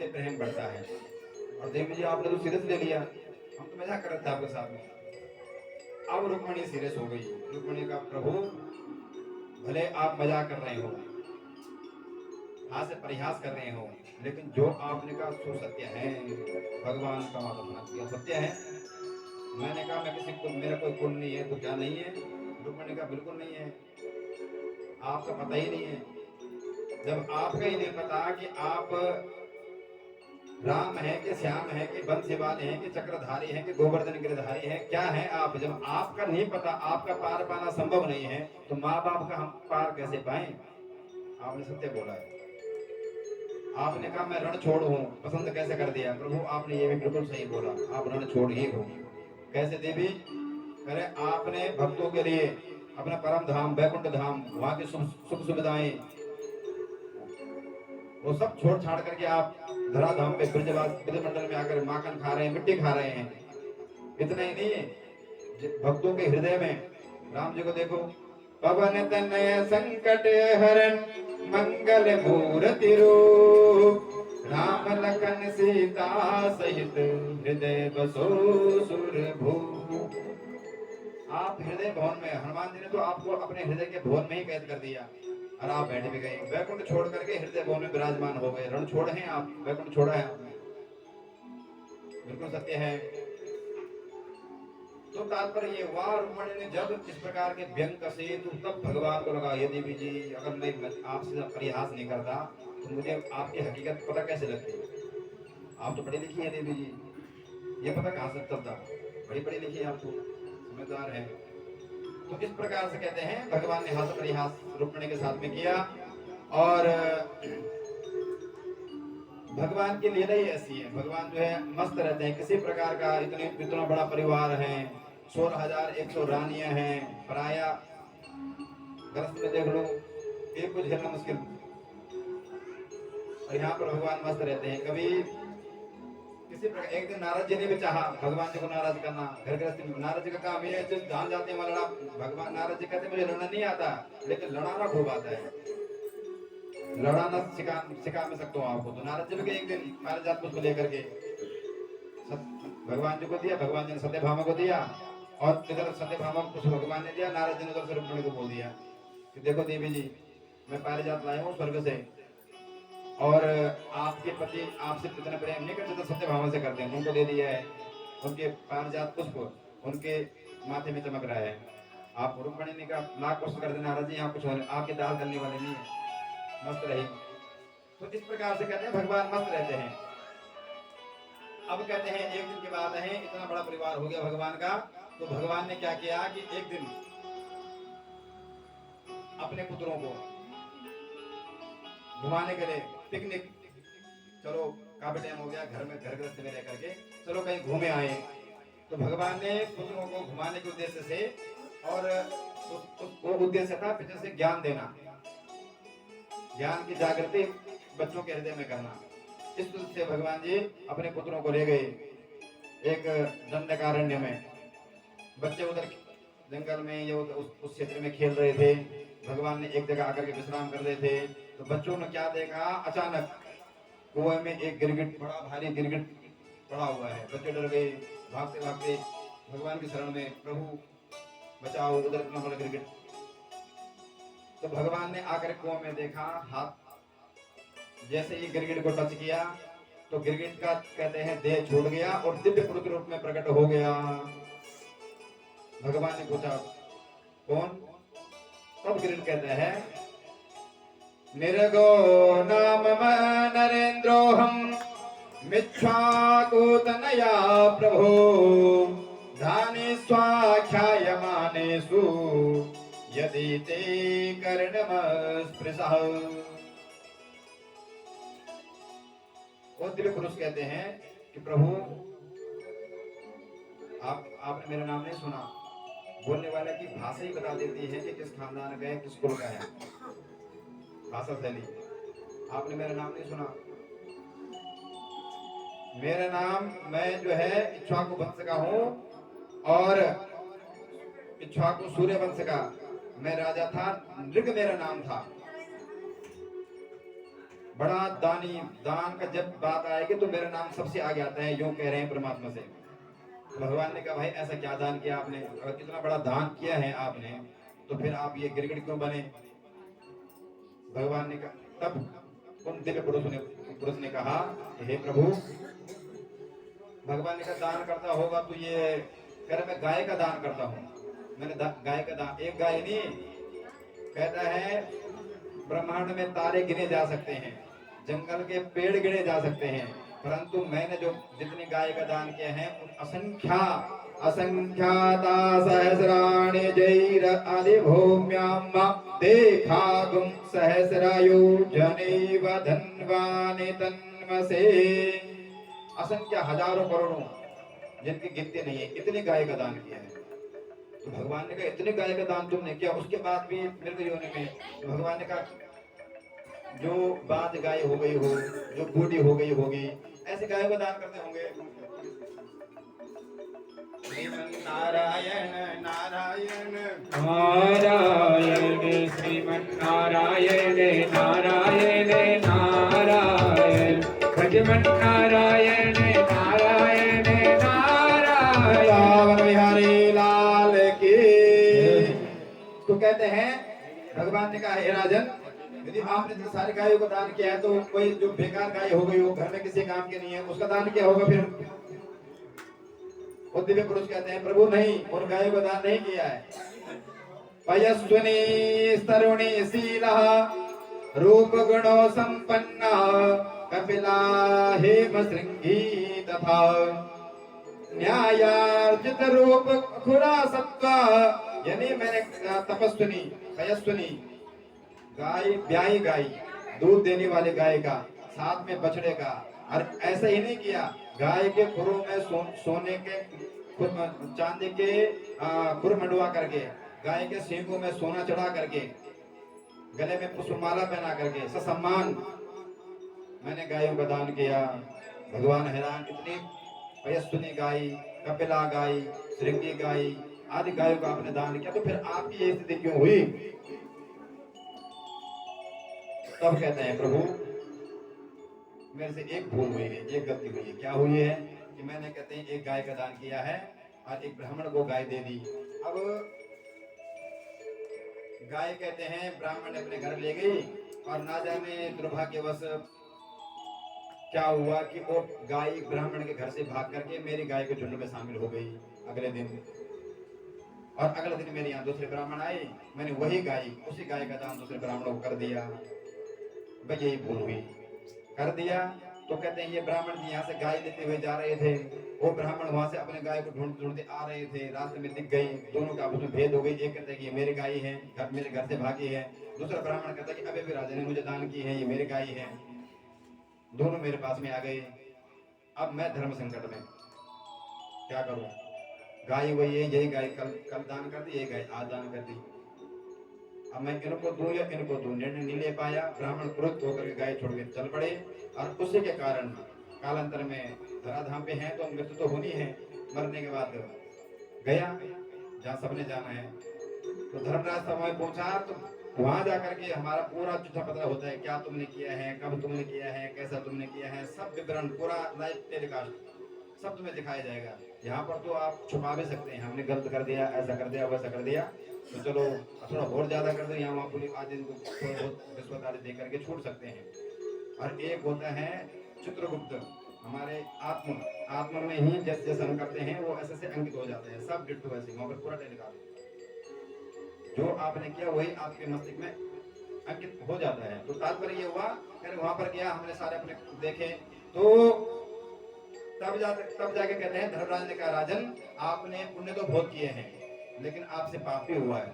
प्रेम बढ़ता है। और देवी जी आपने तो सीरियस ले लिया, हम तो मजाक कर रहे थे आपके साथ में। अब रुक्मिणी सीरियस हो गई। रुक्मिणी का प्रभु भले आप मजाक कर रहे हो, हास्य परिहास कर रहे हो, लेकिन जो आपने कहा सो सत्य है, भगवान का माता सत्य है। मैंने कहा मैं किसी को, मेरा कोई कुल नहीं है तो क्या नहीं है? रुक्मिणी का बिल्कुल नहीं है, आपका पता ही नहीं है। जब आपका ही नहीं पता कि आप राम है कि श्याम है कि बंसी वाले हैं कि चक्रधारी हैं कि गोवर्धन गिरधारी हैं, क्या है आप? जब आपका नहीं पता, आपका पार पाना संभव नहीं है, तो माँ बाप का हम पार कैसे पाएं? आपने सत्य बोला है। आपने कहा मैं रण छोड़ हूँ, पसंद कैसे कर दिया प्रभु? आपने ये भी बिल्कुल सही बोला, आप रण छोड़ ही हो। कैसे देवी? अरे आपने भक्तों के लिए अपना परम धाम वैकुंठ धाम, वहां की सुख सुविधाएं वो सब छोड़ छाड़ करके आप धराधाम पे ब्रजमंडल में आकर माखन खा रहे हैं, मिट्टी खा रहे हैं। इतना ही नहीं, भक्तों के हृदय में राम जी को देखो, पवन तनय संकट हरण मंगल मूर्ति रूप, राम लखन सीता सहित हृदय बसो सुरभूप। आप हृदय भवन में, हनुमान जी ने तो आपको अपने हृदय के भवन में ही कैद कर दिया और आप बैठ भी गए, वैकुंठ छोड़ करके हृदय भवन में विराजमान हो गए। रण छोड़ हैं आप, वैकुंठ छोड़ा है आपने, बिल्कुल सत्य है। तो तात्पर्य ये हुआ, रुक्मणी ने जब इस प्रकार के व्यंग कसे तो तब भगवान को लगा, ये देवी जी अगर मैं आपसे परिहास नहीं करता तो मुझे आपकी हकीकत पता कैसे लगती। आप तो पढ़ी लिखी है देवी जी, ये पता कहाँ से चलता, बड़ी पढ़ी लिखी है, आप तो समझदार है। तो इस प्रकार से कहते हैं भगवान ने हाथ परिहास रुक्मणी के साथ में किया। और भगवान की लीला ही ऐसी है, भगवान जो है मस्त रहते हैं किसी प्रकार का। इतना बड़ा परिवार है, 16,100 रानियां हैं, प्राय ग्रस्त में देख लो एक कुछ झेलना मुश्किल, और यहाँ पर भगवान मस्त रहते हैं। कभी किसी प्रकार, एक दिन नारद जी ने भी चाहा भगवान जी को नाराज करना, घर गृहस्थी में नारद जी का काम ये है, जहाँ जाते हैं लड़ा। भगवान नारद जी कहते मुझे लड़ना नहीं आता, लेकिन लड़ाना खूब आता है, लड़ाना सिखा मैं सकता हूँ आपको। तो नारद जी भी एक दिन पारिजात पुष्प लेकर के भगवान जी को दिया, भगवान जी ने सत्यभामा को दिया, और इधर सत्यभामा को पुष्प भगवान ने दिया, नारद जी ने उधर से रुक्मणी को बोल दिया कि देखो देवी जी मैं पारिजात लाया हूँ स्वर्ग से, और आपके पति आपसे इतना प्रेम नहीं करते तो सत्यभामा से करते हैं, उनको दे दिया है, उनके पारिजात पुष्प उनके माथे में चमक रहा है। आप रुक्मणी ने कहा लाख पुष्प कर देना नारद जी, यहाँ कुछ आपके दाल गलने वाले नहीं है, मस्त रही। तो इस प्रकार से कहते हैं भगवान मस्त रहते हैं। अब कहते हैं एक दिन की बात है, इतना बड़ा परिवार हो गया भगवान का, तो भगवान ने क्या किया कि एक दिन अपने पुत्रों को घुमाने के लिए पिकनिक, चलो काफी टाइम हो गया घर में, घर गृहस्थ में रह करके चलो कहीं घूमे आए। तो भगवान ने पुत्रों को घुमाने के उद्देश्य से, और वो उद्देश्य था पिता से ज्ञान देना, ज्ञान की जागृति बच्चों के हृदय में करना। इस से भगवान जी अपने पुत्रों को ले गए एक दंडकारण्य में। बच्चे उधर जंगल में या उस क्षेत्र में खेल रहे थे, भगवान ने एक जगह आकर के विश्राम कर रहे थे। तो बच्चों ने क्या देखा, अचानक कुएं में एक गिरगिट, बड़ा भारी गिरगिट पड़ा हुआ है। बच्चे डर गए, भागते भागते भगवान की शरण में, प्रभु बचाओ, उधर इतना बड़ा गिरगिट। तो भगवान ने आकर कुएं में देखा, हाथ जैसे ही गिरगिट को टच किया तो गिरगिट का कहते हैं देह छूट गया और दिव्य पुरुष के रूप में प्रकट हो गया। भगवान ने पूछा कौन? तब गिरगिट कहते हैं निर्गो नाम नरेंद्रोहम मिच्छाकूतनया प्रभो धाने स्वाख्यायमानेषु यदि ते कर्णमस्पृशः। वो दिव्य पुरुष कहते हैं कि प्रभु आपने मेरा नाम नहीं सुना। बोलने वाले की भाषा ही बता देती है कि किस खानदान का है, किस कुल का है, भाषा शैली। आपने मेरा नाम नहीं सुना। मेरा नाम, मैं जो है इक्ष्वाकु वंश का हूँ, और इक्ष्वाकु सूर्य वंश का मैं राजा था, नृग मेरा नाम था। बड़ा दानी, दान का जब बात आएगी तो मेरा नाम सबसे आगे आता है, यूं कह रहे हैं परमात्मा से। भगवान ने कहा भाई ऐसा क्या दान किया आपने, अगर इतना बड़ा दान किया है आपने तो फिर आप ये गिरगिट क्यों बने? भगवान ने कहा, तब उन दिव्य पुरुष ने कहा हे प्रभु, भगवान ने कहा दान करता होगा तो ये कह रहा मैं गाय का दान करता हूँ। मैंने गाय का दान, एक गाय नहीं, कहता है ब्रह्मांड में तारे गिने जा सकते हैं, जंगल के पेड़ गिने जा सकते हैं, परंतु मैंने जो जितनी गाय का दान किया है असंख्याता सहस्राणि जैर अधिभूम्याम देखागुं सहस्रायु जनेव धन्वानि तन्मसे। असंख्य हजारों करोड़ों जिनकी गिनती नहीं है, इतनी गाय का दान किया है। तो भगवान ने कहा इतने गाय का दान तुमने किया, उसके बाद भी मृग योनि में। तो भगवान ने कहा जो बात गाय हो गई हो, जो बूढ़ी हो गई होगी, ऐसी गाय को दान करते होंगे। नारायण नारायण नारायण श्रीमन्नारायण नारायण नारायण भजमन नारायण नारायण नारायण। रावण बिहारी लाल की। तो कहते हैं भगवान ने कहा, हे राजन, यदि आपने तो सारी गायों को दान किया है तो कोई जो बेकार गाय हो गई हो, घर में किसी काम की नहीं है, उसका दान क्या होगा फिर? वो दिव्य पुरुष कहते हैं, प्रभु नहीं, उन गायों को दान नहीं किया है। पयस्विनी तरुणी शीलः रूप गुणो संपन्न कपिला हेम श्रृंगी तथा न्यायार्जित रूप खुरा सत्व। यानी मैंने तपस्विनी पयस्विनी गाय, ब्याही गाय, दूध देने वाले गाय का, साथ में बछड़े का। और ऐसा ही नहीं किया, गाय के खुरों में सोने के चांदी के खुर मंडवा करके, गाय के सींगों में सोना चढ़ा करके, गले में पुष्पमाला पहना करके ससम्मान मैंने गायों का दान किया। भगवान हैरान, इतनी पयस्विनी गाय, कपिला गाय, श्रृंगी गाय आदि गायों का आपने दान किया, तो फिर आपकी ये स्थिति क्यों हुई? तब कहते हैं, प्रभु मेरे से एक भूल हुई है, एक गलती हुई है। क्या हुई है कि मैंने, कहते हैं, एक गाय का दान किया है और एक ब्राह्मण को गाय दे दी। अब गाय, कहते हैं, ब्राह्मण ने अपने घर ले गई और ना जाने दुर्भाग्यवश क्या हुआ कि वो गाय ब्राह्मण के घर से भाग करके मेरी गाय के झुंड में शामिल हो गई अगले दिन। और अगले दिन मेरे यहाँ दूसरे ब्राह्मण आए, मैंने वही गाय, उसी गाय का दान दूसरे ब्राह्मणों को कर दिया। भाई यही भूल हुई, कर दिया। तो कहते हैं, ये ब्राह्मण जी यहाँ से गाय लेते हुए जा रहे थे, वो ब्राह्मण वहां से अपने गाय को ढूंढते आ रहे थे, रास्ते में दिख गई, दोनों का आपस में भेद हो गई। एक कहता है कि ये मेरी गाय है, मेरे घर से भागी है। दूसरा ब्राह्मण कहता है कि अबे भी राजा ने मुझे दान की है, ये मेरी गाय है। दोनों मेरे पास में आ गए। अब मैं धर्म संकट में, क्या करूं? गाय वही है, यही गाय कल दान कर दी, यही गाय आज दान कर दी। अब मैं इनको दूं या इनको दूं, निर्णय नहीं ले पाया। ब्राह्मण क्रोध होकर गाय छोड़ के चल पड़े और उसी के कारण कालांतर में धराधाम पे हैं तो मृत्यु तो होनी है। मरने के बाद गया जहाँ सबने जाना है। तो धर्मराज समय पहुंचा तो वहां जाकर के हमारा पूरा चिट्ठा पता होता है, क्या तुमने किया है, कब तुमने किया है, कैसा तुमने किया है, सब विवरण पूरा लाइव टेलीकास्ट सब तुम्हें दिखाया जाएगा। यहाँ पर तो आप छुपा भी सकते हैं, हमने गलत कर दिया, ऐसा कर दिया, वैसा कर दिया, तो चलो थोड़ा और ज्यादा कर दो, यहाँ वहाँ पुलिस आदि को थोड़ा बहुत रिश्वत आदि दे करके छूट सकते हैं। और एक होता है चित्रगुप्त, हमारे आत्मा में ही जैसे जैसे हम करते हैं वो ऐसे से अंकित हो जाते हैं, सब डिट्टो वैसे वहाँ पर पूरा टेलीकास्ट जो आपने किया वही आपके मस्तिष्क में अंकित हो जाता है। तो तात्पर्य ये हुआ, फिर वहां पर गया, हमने सारे अपने देखे, तो तब जाके कहते हैं, धर्मराज ने कहा, राजन आपने पुण्य तो बहुत किए हैं लेकिन आपसे पाप भी हुआ है,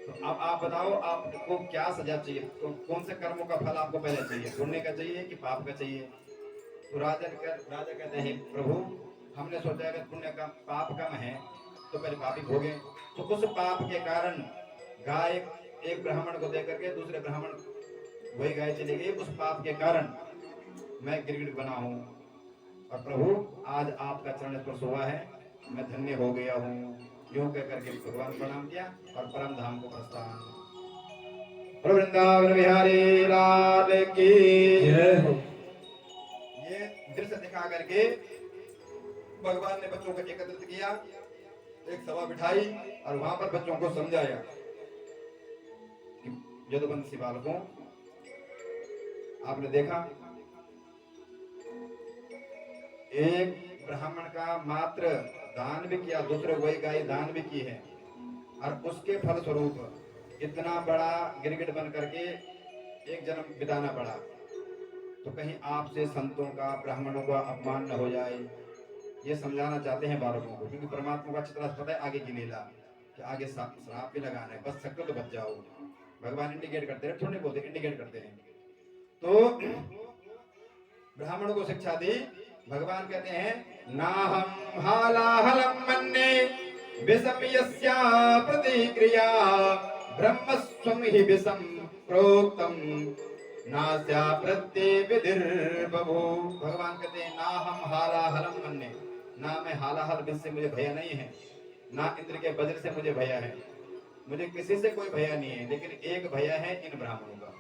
तो अब आप बताओ आपको क्या सजा चाहिए, तो कौन से कर्मों का फल आपको पहले चाहिए, पुण्य का चाहिए कि पाप का चाहिए? तो राजा कहते हैं, प्रभु हमने सोचा अगर पुण्य का पाप कम है तो पहले पाप ही भोगे। तो उस पाप के कारण गाय एक ब्राह्मण को देकर के दूसरे ब्राह्मण वही गाय चली गई, उस पाप के कारण मैं गिरगिट बना हूँ। और प्रभु आज आपका चरण स्पर्श हुआ है, मैं धन्य हो गया हूँ। यूं कह करके भगवान प्रणाम किया और परम धाम को प्रस्थान। प्रभु वृंदावन बिहारी लाल की जय हो। ये दृश्य दिखा करके भगवान ने बच्चों को एकत्रित किया, एक सभा बिठाई और वहां पर बच्चों को समझाया कि यदुवंशी बालकों, आपने देखा एक ब्राह्मण का मात्र दान भी किया, दूसरे वही गाय दान भी की है और उसके फल स्वरूप इतना बड़ा गिरगिट बन करके एक जन्म बिताना पड़ा। तो कहीं आपसे संतों का, ब्राह्मणों का अपमान न हो जाए, ये समझाना चाहते हैं बालकों को, क्योंकि परमात्मा को अच्छी तरह पता है आगे की लीला कि आगे श्राप भी लगाना है, बच सकते हो तो बच जाओ। भगवान इंडिकेट करते हैं, थोड़े बोलते इंडिकेट करते हैं। तो ब्राह्मणों को शिक्षा दी, भगवान कहते हैं, नाहम हालाहलम मन्ने विषम यस्या प्रतिक्रिया ब्रह्मस्वम ही विषम प्रोक्तम नास्या प्रत्यय विधिर्बभू। भगवान कहते हैं ना हम हालाहलम मन्ने, ना मैं हालाहल विद से मुझे भय नहीं है, ना इंद्र के वज्र से मुझे भय है, मुझे किसी से कोई भय नहीं है, लेकिन एक भय है इन ब्राह्मणों का।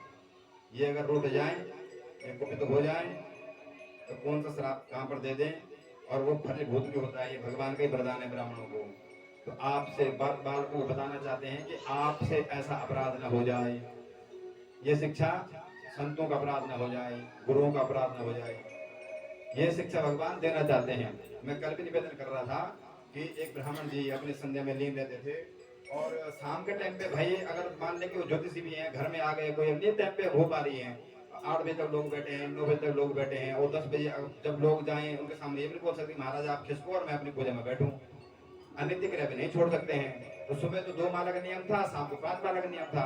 ये अगर रूठ जाए, ये कुपित हो जाए तो कौन सा श्राप कहाँ पर दे दें, और वो फलीभूत भी होता है। ये भगवान का ही वरदान है ब्राह्मणों को। तो आपसे बाल को बताना चाहते हैं कि आपसे ऐसा अपराध न हो जाए, ये शिक्षा संतों का अपराध न हो जाए, गुरुओं का अपराध न हो जाए, ये शिक्षा भगवान देना चाहते हैं। मैं कल भी निवेदन कर रहा था कि एक ब्राह्मण जी अपनी संध्या में लीन रहते थे, और शाम के टाइम पे भाई अगर मान ले कि वो ज्योतिषी भी हैं, घर में आ गए, कोई अपने टाइम पे हो पा रही है, 8 बजे तक लोग बैठे हैं, 9 बजे तक लोग बैठे हैं, और 10 बजे जब लोग जाएं उनके सामने ये भी बोल सकते महाराज आप खिसको और मैं अपनी पूजा में बैठूं, अनित्य क्रिया भी नहीं छोड़ सकते हैं। तो सुबह तो 2 माला का नियम था, शाम को 5 माला का नियम था।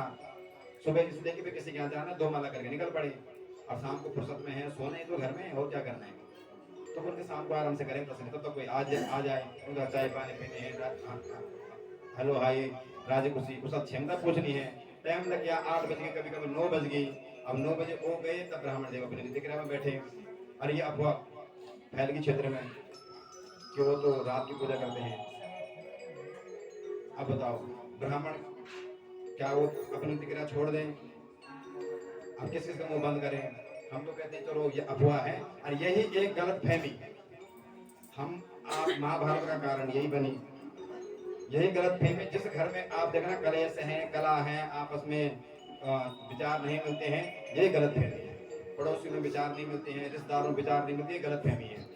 सुबह इसलिए कि किसी के यहाँ जाना 2 माला करके निकल पड़े, और शाम को फुर्सत में है, सोने तो घर में, और क्या करना है, तो उनके शाम को आराम से करें। तब तो कोई आ जाए उनका चाय पानी पीने है, हेलो हाय राजी खुशी उसका क्षमता पूछनी है। टाइम लग गया, 8 बज गए, कभी कभी 9 बज गई। अब 9 बजे हो गए तब ब्राह्मण देव अपने नित्य क्रिया में बैठे, और ये अफवाह फैल गई क्षेत्र में कि वो तो रात की पूजा करते हैं। अब बताओ ब्राह्मण क्या वो अपनी नित्य क्रिया छोड़ दें? अब किस का मुंह बंद करें? हम तो कहते हैं चलो ये अफवाह है, और यही एक गलत फहमी हम आप महाभारत का कारण यही बनी, यही गलत फहमी। जिस घर में आप देखना कलेश है, कला है, आपस में विचार नहीं मिलते हैं, यही गलत फहमी है। पड़ोसी में विचार नहीं मिलते हैं, रिश्तेदारों में विचार नहीं मिलते, गलत फहमी है।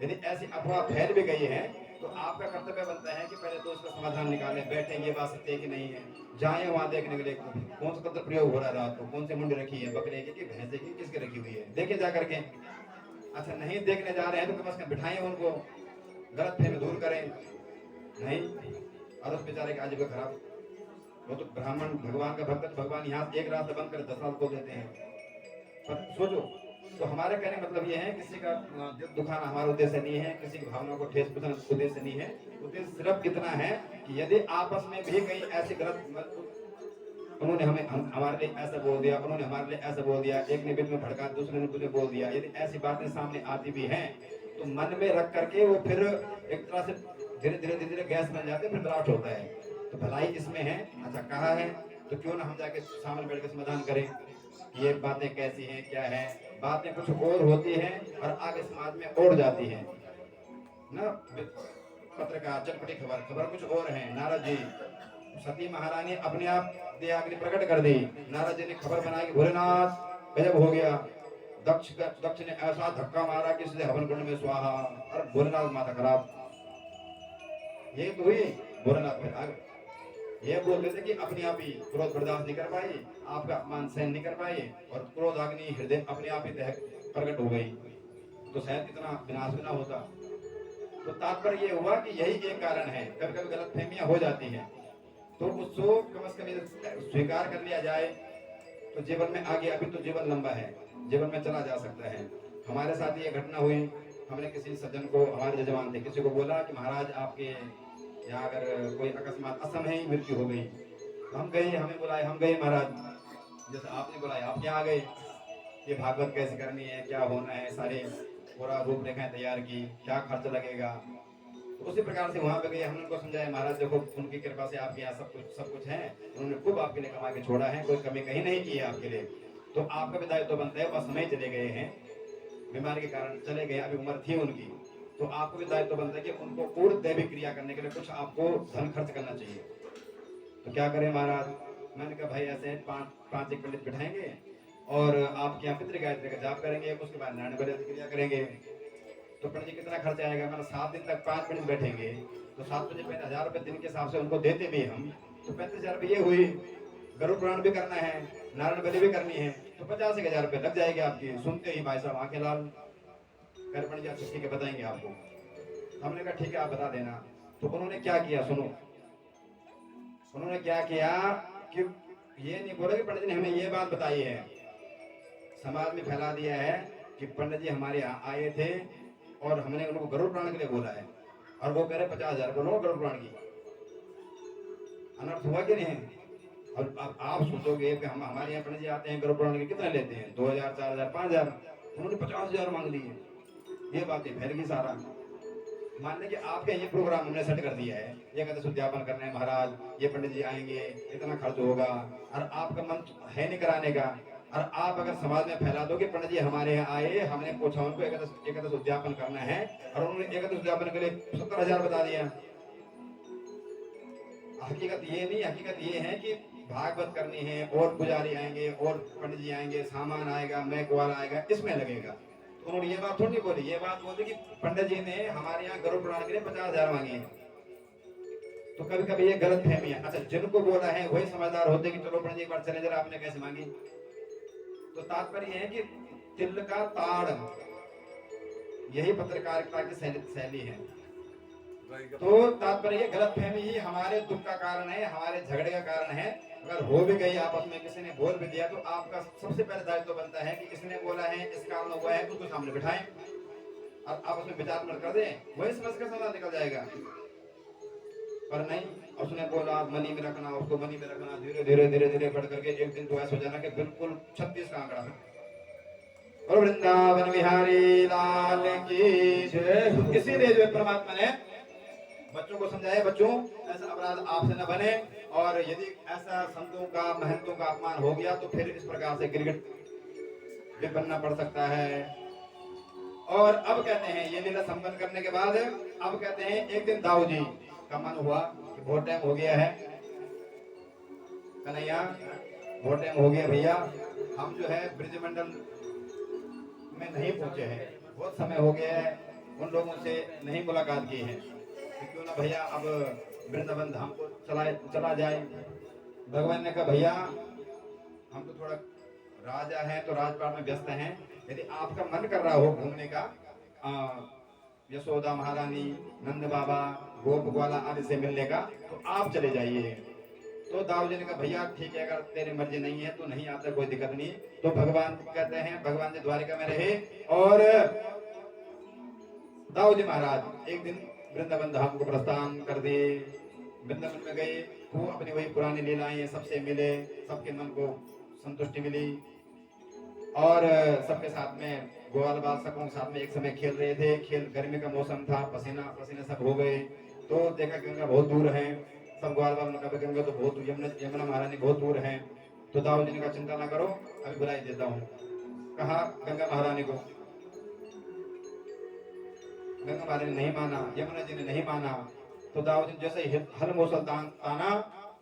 यदि ऐसी अफवाह फैल भी गई है तो आपका कर्तव्य बनता है कि पहले तो उसका समाधान निकालें, बैठे ये बात सत्य कि नहीं है, जाए वहां देखने के लिए कौन सा तंत्र प्रयोग हो रहा है, रात को कौन से मुंडे रखी है, बकरे की कि भैंसे की, किसके रखी हुई है, देखे जा करके। अच्छा नहीं देखने जा रहे हैं तो कम से कम बिठाएं उनको, गलत फहमी दूर करें। नहीं, और उस बेचारे का आजीविका खराब। वो तो ब्राह्मण भगवान का भक्त, भगवान यहाँ एक रात बंद कर 10 रात को देते हैं। पर सोचो, तो हमारे कहने का मतलब ये है किसी का दिल दुखाना हमारा उद्देश्य नहीं है, किसी की भावना को ठेस पहुंचाना उद्देश्य नहीं है। उद्देश्य सिर्फ इतना है कि यदि आपस में भी कहीं ऐसी गलत, उन्होंने हमारे लिए ऐसा बोल दिया, उन्होंने हमारे लिए ऐसा बोल दिया, एक ने बीच में भड़का, दूसरे ने कुछ बोल दिया, यदि ऐसी बातें सामने आती भी हैं तो मन में रख करके वो फिर एक तरह से धीरे धीरे गैस बन जाते हैं, फिर ब्लास्ट होता है। तो भलाई इसमें है। अच्छा कहा है तो क्यों ना हम जाके सामने बैठ के समाधान करें, ये बातें कैसी हैं, क्या है। बातें कुछ और होती हैं और आगे समाज में और जाती हैं ना। पत्रकार चटपटी खबर कुछ और है। नारद जी, सती महारानी अपने आप देहाग्नि प्रकट कर दी, नारद जी ने खबर बनाई कि भोलेनाथ गजब हो गया, दक्ष ने ऐसा धक्का मारा कि इसलिए हवन कुंड में स्वाहा, और भोलेनाथ माता खराब। ये तो हुई भोलेनाथ फिर आगे ये बोल रहे थे कि अपने आप ही क्रोध बर्दाश्त नहीं कर पाई, आपका अपमान सहन नहीं कर पाई, और क्रोध अग्नि हृदय अपने आप ही प्रकट हो गई, तो शायद इतना विनाश भी ना होता। तो तात्पर्य ये हुआ कि यही एक कारण है। कभी कभी गलत फहमियां हो जाती हैं, तो उसको कम से कम स्वीकार कर लिया जाए तो जीवन में आगे, अभी तो जीवन लंबा है, जीवन में चला जा सकता है। हमारे साथ ये घटना हुई, हमने किसी सज्जन को, हमारे जजमान थे, किसी को बोला कि महाराज आपके यहाँ अगर कोई अकस्मात असमय मृत्यु हो गई, तो हम गए, हमें बुलाए, हम गए महाराज, जैसे आपने बुलाया आप यहाँ आ गए, ये भागवत कैसे करनी है, क्या होना है, सारे पूरा रूपरेखाएं तैयार की, क्या खर्च लगेगा। तो उसी प्रकार से वहां पे गए, हमने उनको समझाया महाराज देखो उनकी कृपा से आपके यहाँ सब कुछ है, उन्होंने खूब आपके लिए कमा के छोड़ा है, कोई कमी कहीं नहीं की है आपके लिए, तो आपका भी दायित्व बनता है। असमय चले गए हैं, बीमारी के कारण चले गए, अभी उम्र थी उनकी, तो आपको भी दायित्व बनता है कि उनको पूर्ण दैविक क्रिया करने के लिए कुछ आपको धन खर्च करना चाहिए। तो क्या करें महाराज? मैंने कहा भाई ऐसे 5 एक पंडित बिठाएंगे और आपके यहाँ पितृ गायत्री का जाप करेंगे, उसके बाद नारायण बलि क्रिया करेंगे। तो पंडित जी कितना खर्चा आएगा? मैंने 7 दिन तक 5 पंडित बैठेंगे तो 7 बजे 1000 रुपये दिन के हिसाब से उनको देते भी हम, तो 35,000 रुपये ये हुई। गरुड़ पुराण भी करना है, नारायण बलि भी करनी है, तो 85,000 रुपये लग जाएंगे आपकी। सुनते ही भाई साहब आंखें लाल, कर पंडित जी ठीक है बताएंगे आपको। हमने कहा ठीक है आप बता देना। तो उन्होंने क्या किया सुनो, उन्होंने क्या किया कि ये नहीं बोला कि पंडित जी ने हमें ये बात बताई है, समाज में फैला दिया है कि पंडित जी हमारे यहाँ आए थे और हमने उनको गरुड़ पुराण के लिए बोला है, और वो कह रहे 50,000 रुपये लो गरुड़ पुराण की। अनर्थ हुआ कि नहीं? और अब आप सोचोगे कि हम हमारे यहाँ पंडित जी आते हैं गर्भ पुराण के कितना लेते हैं 2000 4000 5000, उन्होंने 50,000 मांग लिए। ये बातें फैल गई सारा। मान लें कि आपके ये प्रोग्राम हमने सेट कर दिया है, ये कहते उद्यापन करना है महाराज, ये पंडित जी आएंगे, इतना खर्च होगा, और आपका मन है नहीं कराने का, और आप अगर समाज में फैला दो कि पंडित जी हमारे यहाँ आए, हमने पूछा उनको एकादश उद्यापन करना है, और उन्होंने एकादश उद्यापन के लिए 70,000 बता दिया। हकीकत ये नहीं, हकीकत ये है कि भागवत करनी है और पुजारी आएंगे और पंडित जी आएंगे, सामान आएगा, मैक वाला आएगा, इसमें लगेगा। तो उन्होंने ये बात थोड़ी बोली, ये बात बोली कि पंडित जी ने हमारे यहाँ गर्भ पुराण के लिए 50,000 मांगे हैं। तो कभी कभी ये गलत फहमी है। अच्छा, जिनको बोला है वही समझदार होते कि चलो पंडित जी एक बार चले, जरा आपने कैसे मांगी। तो तात्पर्य है कि तिल का ताड़, यही पत्रकारिता की शैली है। तो तात्पर्य गलत फहमी ही हमारे दुख का कारण है, हमारे झगड़े का कारण है। अगर हो भी गई आपस में, किसी ने बोल भी दिया, तो आपका सबसे पहले दायित्व तो बनता है कि इसने बोला है, इस कारण हुआ है, उसको सामने बिठाएं और आपस में विचार मत कर दें, वही समस्या का समाधान निकल जाएगा। पर नहीं, उसने बोला मनी में रखना, उसको मनी में रखना, धीरे धीरे धीरे धीरे बढ़ करके एक दिन तो ऐसा हो जाना कि बिल्कुल 36 का आंकड़ा है। और वृंदावन बिहारी लाल की जय। इसीलिए जो परमात्मा ने बच्चों को समझाए, बच्चों ऐसा अपराध आपसे न बने, और यदि ऐसा संतों का महंतों का अपमान हो गया तो फिर इस प्रकार से गिरगिट भी बनना पड़ सकता है। और अब कहते हैं ये लीला संपन्न करने के बाद अब कहते हैं एक दिन दाऊ जी का मन हुआ कि बहुत टाइम हो गया है कन्हैया, बहुत टाइम हो गया भैया, हम जो है ब्रजमंडल में नहीं पहुंचे हैं, बहुत समय हो गया है, उन लोगों से नहीं मुलाकात की है, क्यों ना भैया अब वृंदावन धाम को चला जाए। भगवान ने कहा भैया हम तो थोड़ा राजा हैं तो राजपाट में व्यस्त हैं, यदि आपका मन कर रहा हो घूमने का, यशोदा महारानी, नंद बाबा, गोप ग्वाला आदि से मिलने का, तो आप चले जाइए। तो दाऊ जी ने कहा भैया ठीक है, अगर तेरी मर्जी नहीं है तो नहीं आता, कोई दिक्कत नहीं। तो भगवान कहते हैं, भगवान जी द्वारिका में रहे और दाऊ जी महाराज एक दिन वृंदावन धाम को प्रस्थान कर दिए। वृंदावन में गए, वो अपनी वही पुरानी लीलाएं, सबसे मिले, सबके मन को संतुष्टि मिली, और सबके साथ में ग्वाल बाल सबों के साथ में एक समय खेल रहे थे। खेल गर्मी का मौसम था, पसीना पसीने सब हो गए। तो देखा गंगा बहुत दूर है, सब ग्वाल बाल ने कहा गंगा तो बहुत, यमुना महारानी बहुत दूर है। तो दाऊ जी ने कहा चिंता ना करो, अभी बुलाई देता हूँ। कहा गंगा महारानी को, गंगा महारानी नहीं माना, यमुना जी ने नहीं माना। तो दाऊ जी जैसे हल मौसल ताना,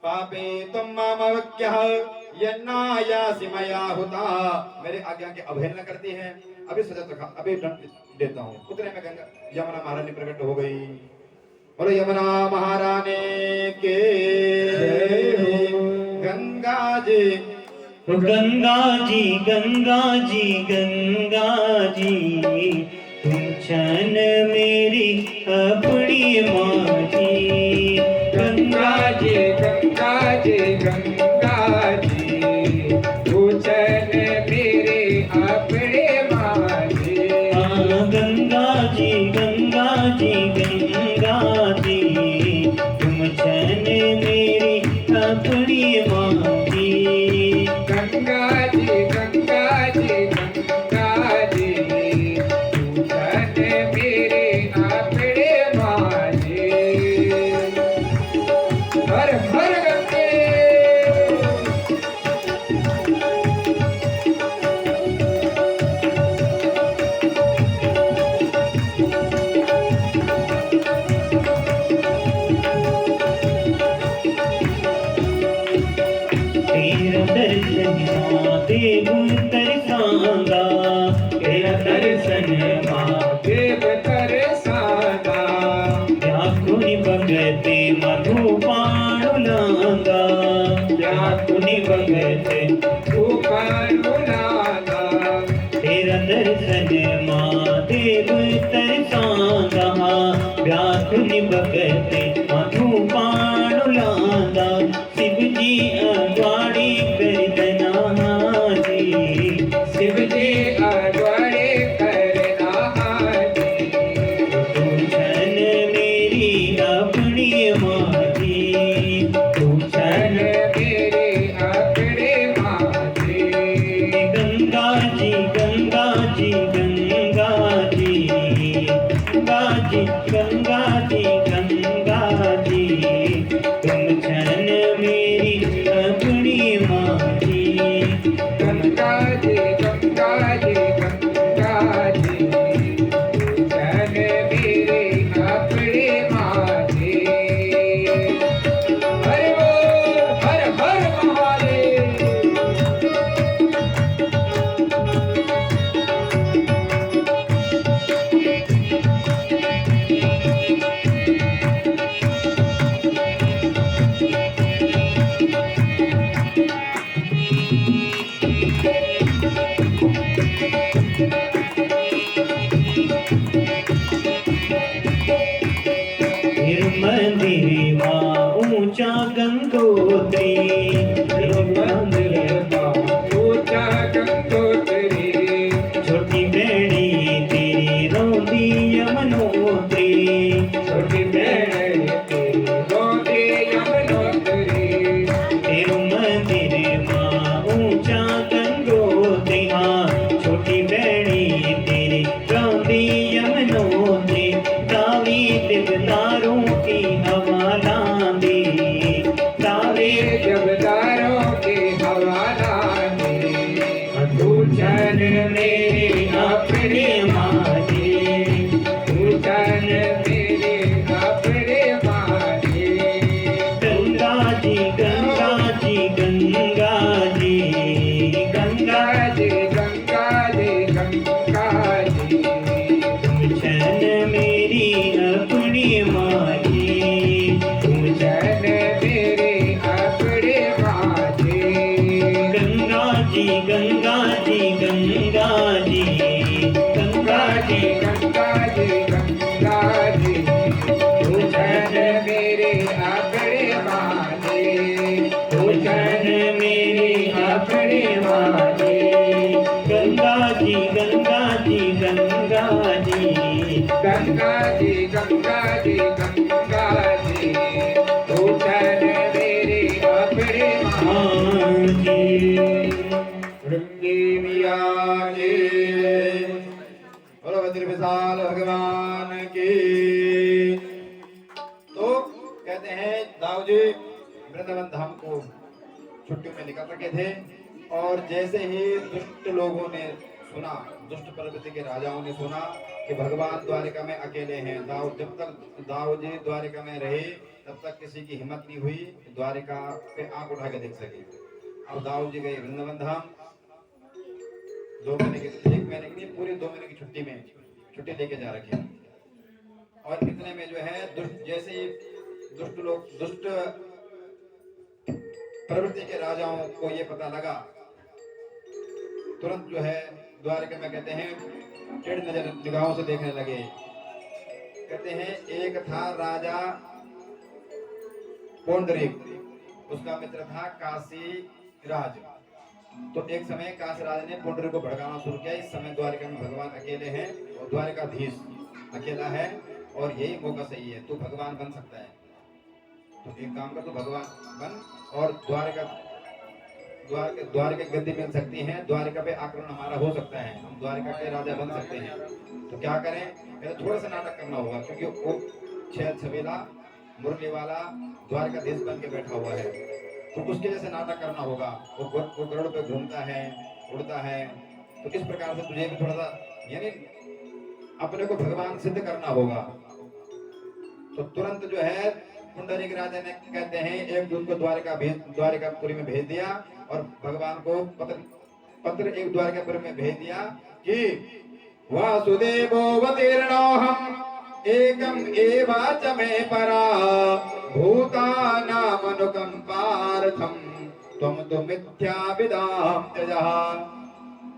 पापे तुम मामवक्यः यन्नायासि मया हुता, मेरे आज्ञा की अवहेलना करती है, अभी सजा तक अभी दंड देता हूँ। उतने में गंगा यमुना महारानी प्रकट हो गई। और यमुना महारानी के गंगा जी, गंगा जी गंगा जी गंगा जी, तुम छन मेरी अपनी माँ जी। गंगा जी गंगा जी गंगा जी, तू चल मेरे अपने माँ जी। हाँ गंगा जी गंगा जी गंगा जी, तुम छन मेरी अपनी माँ जी। गंगा जी गंगा जी गंगा जी, तू चल मेरे अपने माँ जी। हर हर गंगे। तेरा दर्शन महादेव तरसांगा, तेरा दर्शन देव तरसाना, व्याकुनि भगते मधुपाणुलांगा, व्याकुनि भगते उपानुलाना, तेरा दर्शन महादेव तरसांगा, व्याकुनि भगते मधुपाणुलांगा। शिव जी अगवाड़ी करदना जी, शिव जी अगवाड़े करना हाजी। तू छन मेरी अपनी माँ जी, तू छन मेरे जी गंगा जी गंगा जी गंगा जी गंगा जी गंगा जी तुम छन मेरी अपनी माँ जी गंगा जी गंगा जी गंगा जी जन मेरे अपने माँ जी हर हर हर महादेव फिर मंदिर माँ ऊंचा गंगोत्री फिर मंदिर ऊंचा गंगोत्री छोटी बेड़ी तेरी रोंदी यमुनोत्री छोटी बहन तेरी रोंदी यमुनोत्री फिर मंदिर माँ ऊंचा गंगोत्री हाँ छोटी बेड़ी तेरी रोंदी यमुनोत्री दावी दिलदारों की हवा लांदी दावे जबदारों के हवाला तू चन मेरे अपने माजी तू चन मेरे अपने माजी गंगा जी गंगा जी गंगा जी गंगा गंगा जी गंगा जी गंगा जी तुम छन मेरी अपनी माँ जी तुम चन मेरे अपने माजी गंगा जी गंगा जी गंगा जी गंगा जी गंगा जी गंगा जी तू चन मेरे अपने माजी तू चन मेरे अपने माजी गंगा जी गंगा जी गंगा जी गंगा जी गंगा जी गंगा जी तू चन मेरे अपने माँ जी भृंगी मिया की बोलो वज्र विशाल भगवान की। तो कहते हैं दाऊ जी वृंदावन धाम को छुट्टी में निकल रखे थे और जैसे ही दुष्ट लोगों ने सुना, दुष्ट प्रवृत्ति के राजाओं ने सुना कि भगवान द्वारिका में अकेले हैं, दाऊ जब तक दाऊ जी द्वारिका में रहे तब तक किसी की हिम्मत नहीं हुई द्वारिका पे आंख उठा के देख सके। अब दाऊ जी गए वृंदावन धाम 2 महीने की 1 महीने की नहीं, पूरी 2 महीने की छुट्टी में छुट्टी लेके जा रखे हैं। और इतने में जो है दुष्ट जैसे ही दुष्ट लोग दुष्ट प्रवृत्ति के राजाओं को ये पता लगा, तुरंत जो है द्वारिका में कहते हैं टेढ़ नजर निगाहों से देखने लगे। कहते हैं एक था राजा पुंडरीक, उसका मित्र था काशी राज। तो एक समय काशी राज ने पुंडरीक को भड़काना शुरू किया, इस समय द्वारिका में भगवान अकेले हैं और द्वारिकाधीश अकेला है और यही मौका सही है, तू भगवान बन सकता है, तो एक काम कर, तो भगवान बन और द्वारिका की गद्दी मिल सकती है, द्वारिका पे आक्रमण हमारा हो सकता है, हम द्वारिका के राजा बन सकते हैं। तो क्या करें, तो थोड़ा सा नाटक करना होगा क्योंकि वो छह छबीला मुरली वाला द्वारिकाधीश बन के बैठा हुआ है, तो उसके जैसे नाटक करना होगा। वो गरुड़ पे घूमता है, उड़ता है, तो इस प्रकार से तुझे भी थोड़ा सा यानी अपने को भगवान सिद्ध करना होगा। तो तुरंत जो है पुंडरीक राजा ने कहते हैं एक दूत को द्वारिकापुरी में भेज दिया और भगवान को पत्र एक द्वारिकापुरी में भेज दिया कि वासुदेवोऽवतीर्णोऽहम् एकम एवाच मे परा भूतानामनुकंपार्थम त्वं तु मिथ्याविदां त्यजः।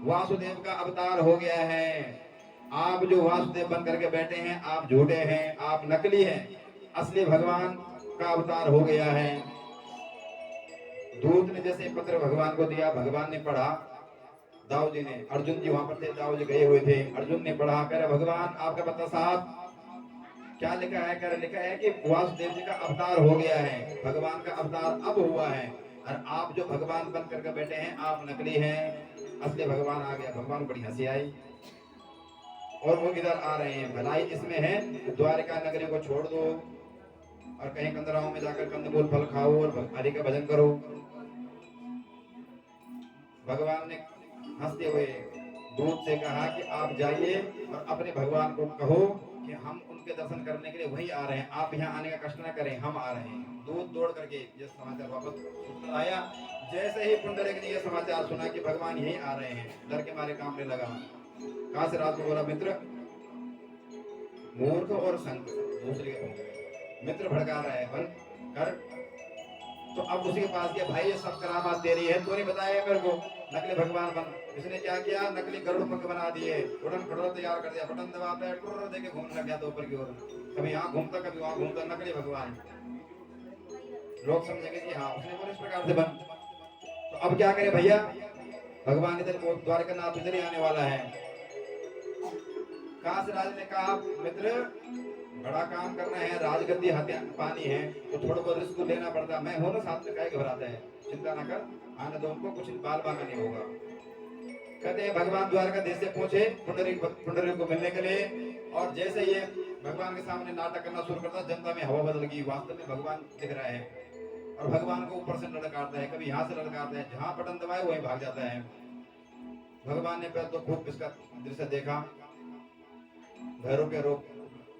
वासुदेव का अवतार हो गया है, आप जो वासुदेव बन करके बैठे हैं आप झूठे हैं, आप नकली हैं, असली भगवान का अवतार हो गया है। दूत ने जैसे पत्र भगवान को दिया, भगवान ने पढ़ा, दाऊ जी ने, अर्जुन जी वहां पर थे, दाऊ जी गए हुए थे, अर्जुन ने पढ़ा, कह रहे भगवान आपका पता साहब क्या लिखा है, कह रहे लिखा है कि वासुदेव जी का अवतार हो गया है, भगवान का अवतार अब हुआ है और आप जो भगवान बन करके बैठे हैं आप नकली हैं, असली भगवान आ गया। भगवान को बड़ी हंसी आई और वो इधर आ रहे हैं। भलाई इसमें है कि द्वारिका नगरी को छोड़ दो और कहीं कंदराओं में जाकर कंदमूल फल खाओ और हरि का भजन करो। भगवान ने हंसते हुए दूत से कहा कि आप जाइए और अपने भगवान को कहो कि हम उनके दर्शन करने के लिए वहीं आ रहे हैं, आप यहाँ आने का कष्ट न करें, हम आ रहे हैं। दूत दौड़ करके ये समाचार वापस आया। जैसे ही पुंडरीक ने यह समाचार सुना कि भगवान यहीं आ रहे हैं, डर के मारे कांपने लगा। काशीराज को बोला, मित्र मूर्ख और संत दूसरे मित्र भड़का रहा है, बन कर। तो अब उसके पास गया, भाई ये सब करामात तेरी है, तूने बताया मेरे को, नकली भगवान बन। इसने क्या किया, नकली गरुड़ पंख बना दिए, उड़न खड़ोला तैयार कर दिया, बटन दबाता है, टुर्र देके घूमने लग गया तो ऊपर की ओर, कभी यहाँ घूमता कभी वहां घूमता, नकली भगवान। लोग समझेंगे कि हाँ उसने बोले इस प्रकार से बन। तो अब क्या करे भैया, भगवान इधर द्वारकानाथ इधर ही आने वाला है। काशीराज ने कहा, मित्र बड़ा काम करना है, राजगद्दी हत्या पानी है तो थोड़ा बहुत रिस्क लेना पड़ता, मैं हूं ना साथ में, काहे घबराता है, चिंता ना कर, आने दो उनको, कुछ बाल बांका नहीं होगा। कहते हैं भगवान द्वारकाधीश से पहुंचे पुंडरीक को मिलने के लिए, और जैसे ये भगवान के सामने नाटक करना शुरू करता, जनता में हवा बदल गई, वास्तव में भगवान दिख रहा है और भगवान को ऊपर से लड़काता है, कभी यहाँ से लड़काता है, जहां बटन दबाए वहीं भाग जाता है। भगवान ने पहले तो खूब इसका दृश्य देखा, भैरव के रूप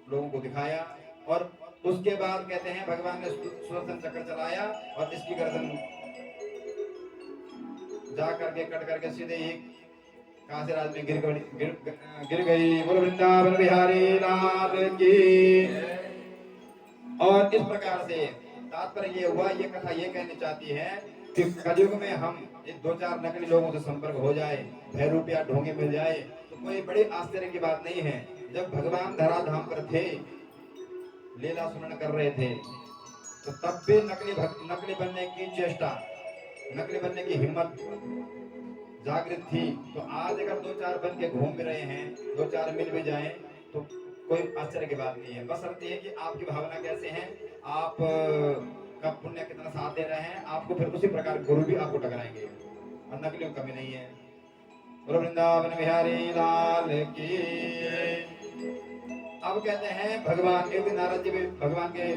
लोगों को दिखाया, और उसके बाद कहते हैं भगवान ने सुदर्शन चक्र चलाया और इसकी गर्दन जा करके कट करके सीधे ही काशीराज में गिर गई। बोलो वृंदावन बिहारी लाल की। और इस प्रकार से तात्पर्य ये हुआ, ये कथा ये कहनी चाहती है कि कलयुग में हम दो चार नकली लोगों से संपर्क हो जाए, भैरूप या ढोंगे मिल जाए तो कोई बड़ी आश्चर्य की बात नहीं है। जब भगवान धराधाम पर थे, लीला सुनन कर रहे थे, तो तब भी नकली बनने की चेष्टा, नकली बनने की हिम्मत जागृत थी। तो आज अगर दो चार बन के घूम भी रहे हैं, दो चार मिल भी जाएं, तो कोई आश्चर्य की बात नहीं है। बस अर्थ ये कि आपकी भावना कैसे है, आप का पुण्य कितना साथ दे रहे हैं, आपको फिर उसी प्रकार गुरु भी आपको टकराएंगे, और नकलियों कमी नहीं है। बोलो वृंदावन बिहारी लाल की। अब कहते हैं भगवान, एक दिन नारद जी भी भगवान के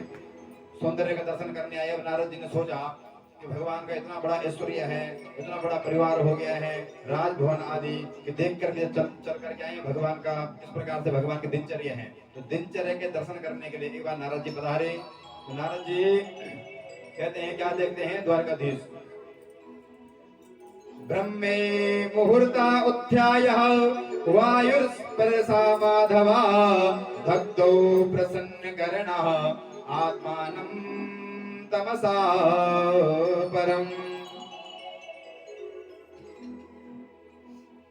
सौंदर्य का दर्शन करने आए। अब नारद जी ने सोचा कि भगवान का इतना बड़ा ऐश्वर्य है, इतना बड़ा परिवार हो गया है, राजभवन आदि, कि देख करके चल करके आए भगवान का, इस प्रकार से भगवान की दिनचर्या है। तो दिनचर्या के दर्शन करने के लिए एक बार नारद जी पधारे। तो नारद जी कहते हैं, क्या देखते हैं, द्वारकाधीश ब्रह्मे मुहूर्ता उत्थाय वायुस्पर्शा माधवा भक्तो प्रसन्न करणः आत्मानं तमसा परम।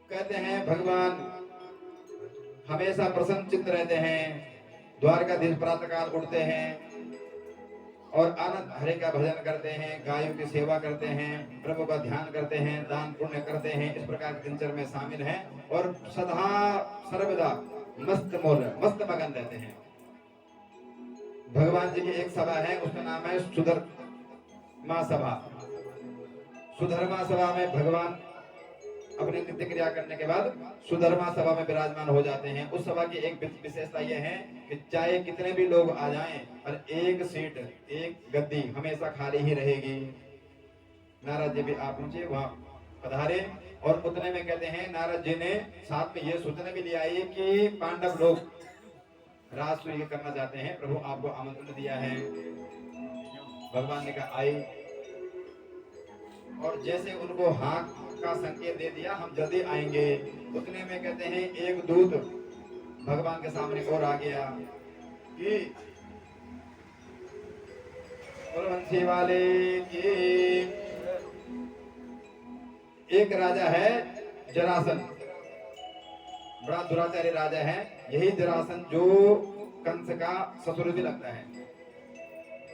कहते हैं भगवान हमेशा प्रसन्न चित्त रहते हैं। द्वारकाधीश प्रातःकाल उठते हैं और आनंद हरे का भजन करते हैं, गायों की सेवा करते हैं, प्रभु का ध्यान करते हैं, दान पुण्य करते हैं, इस प्रकार के दिनचर्या में शामिल हैं और सदा सर्वदा मस्त मगन रहते हैं। भगवान जी की एक सभा है, उसका नाम है सुधर्मा सभा। सुधर्मा सभा में भगवान अपनी नित्य क्रिया करने के बाद सुधर्मा सभा में विराजमान हो जाते हैं। उस सभा की एक विशेषता यह है कि चाहे कितने भी लोग आ जाएं, पर एक सीट, एक गद्दी हमेशा खाली ही रहेगी। नारद जी भी आप पहुंचे, वहां पधारे, और उतने में कहते हैं नारद जी ने साथ में यह सूचना भी ले आई कि पांडव लोग राजसूय करना चाहते हैं, प्रभु आपको आमंत्रण दिया है। भगवान ने कहा आई, और जैसे उनको हाँ का संकेत दे दिया, हम जल्दी आएंगे। उतने में कहते हैं एक दूत भगवान के सामने और आ गया कि बंसी वाले की। एक राजा है जरासन, बड़ा दुराचारी राजा है। यही जरासन जो कंस का ससुर भी लगता है,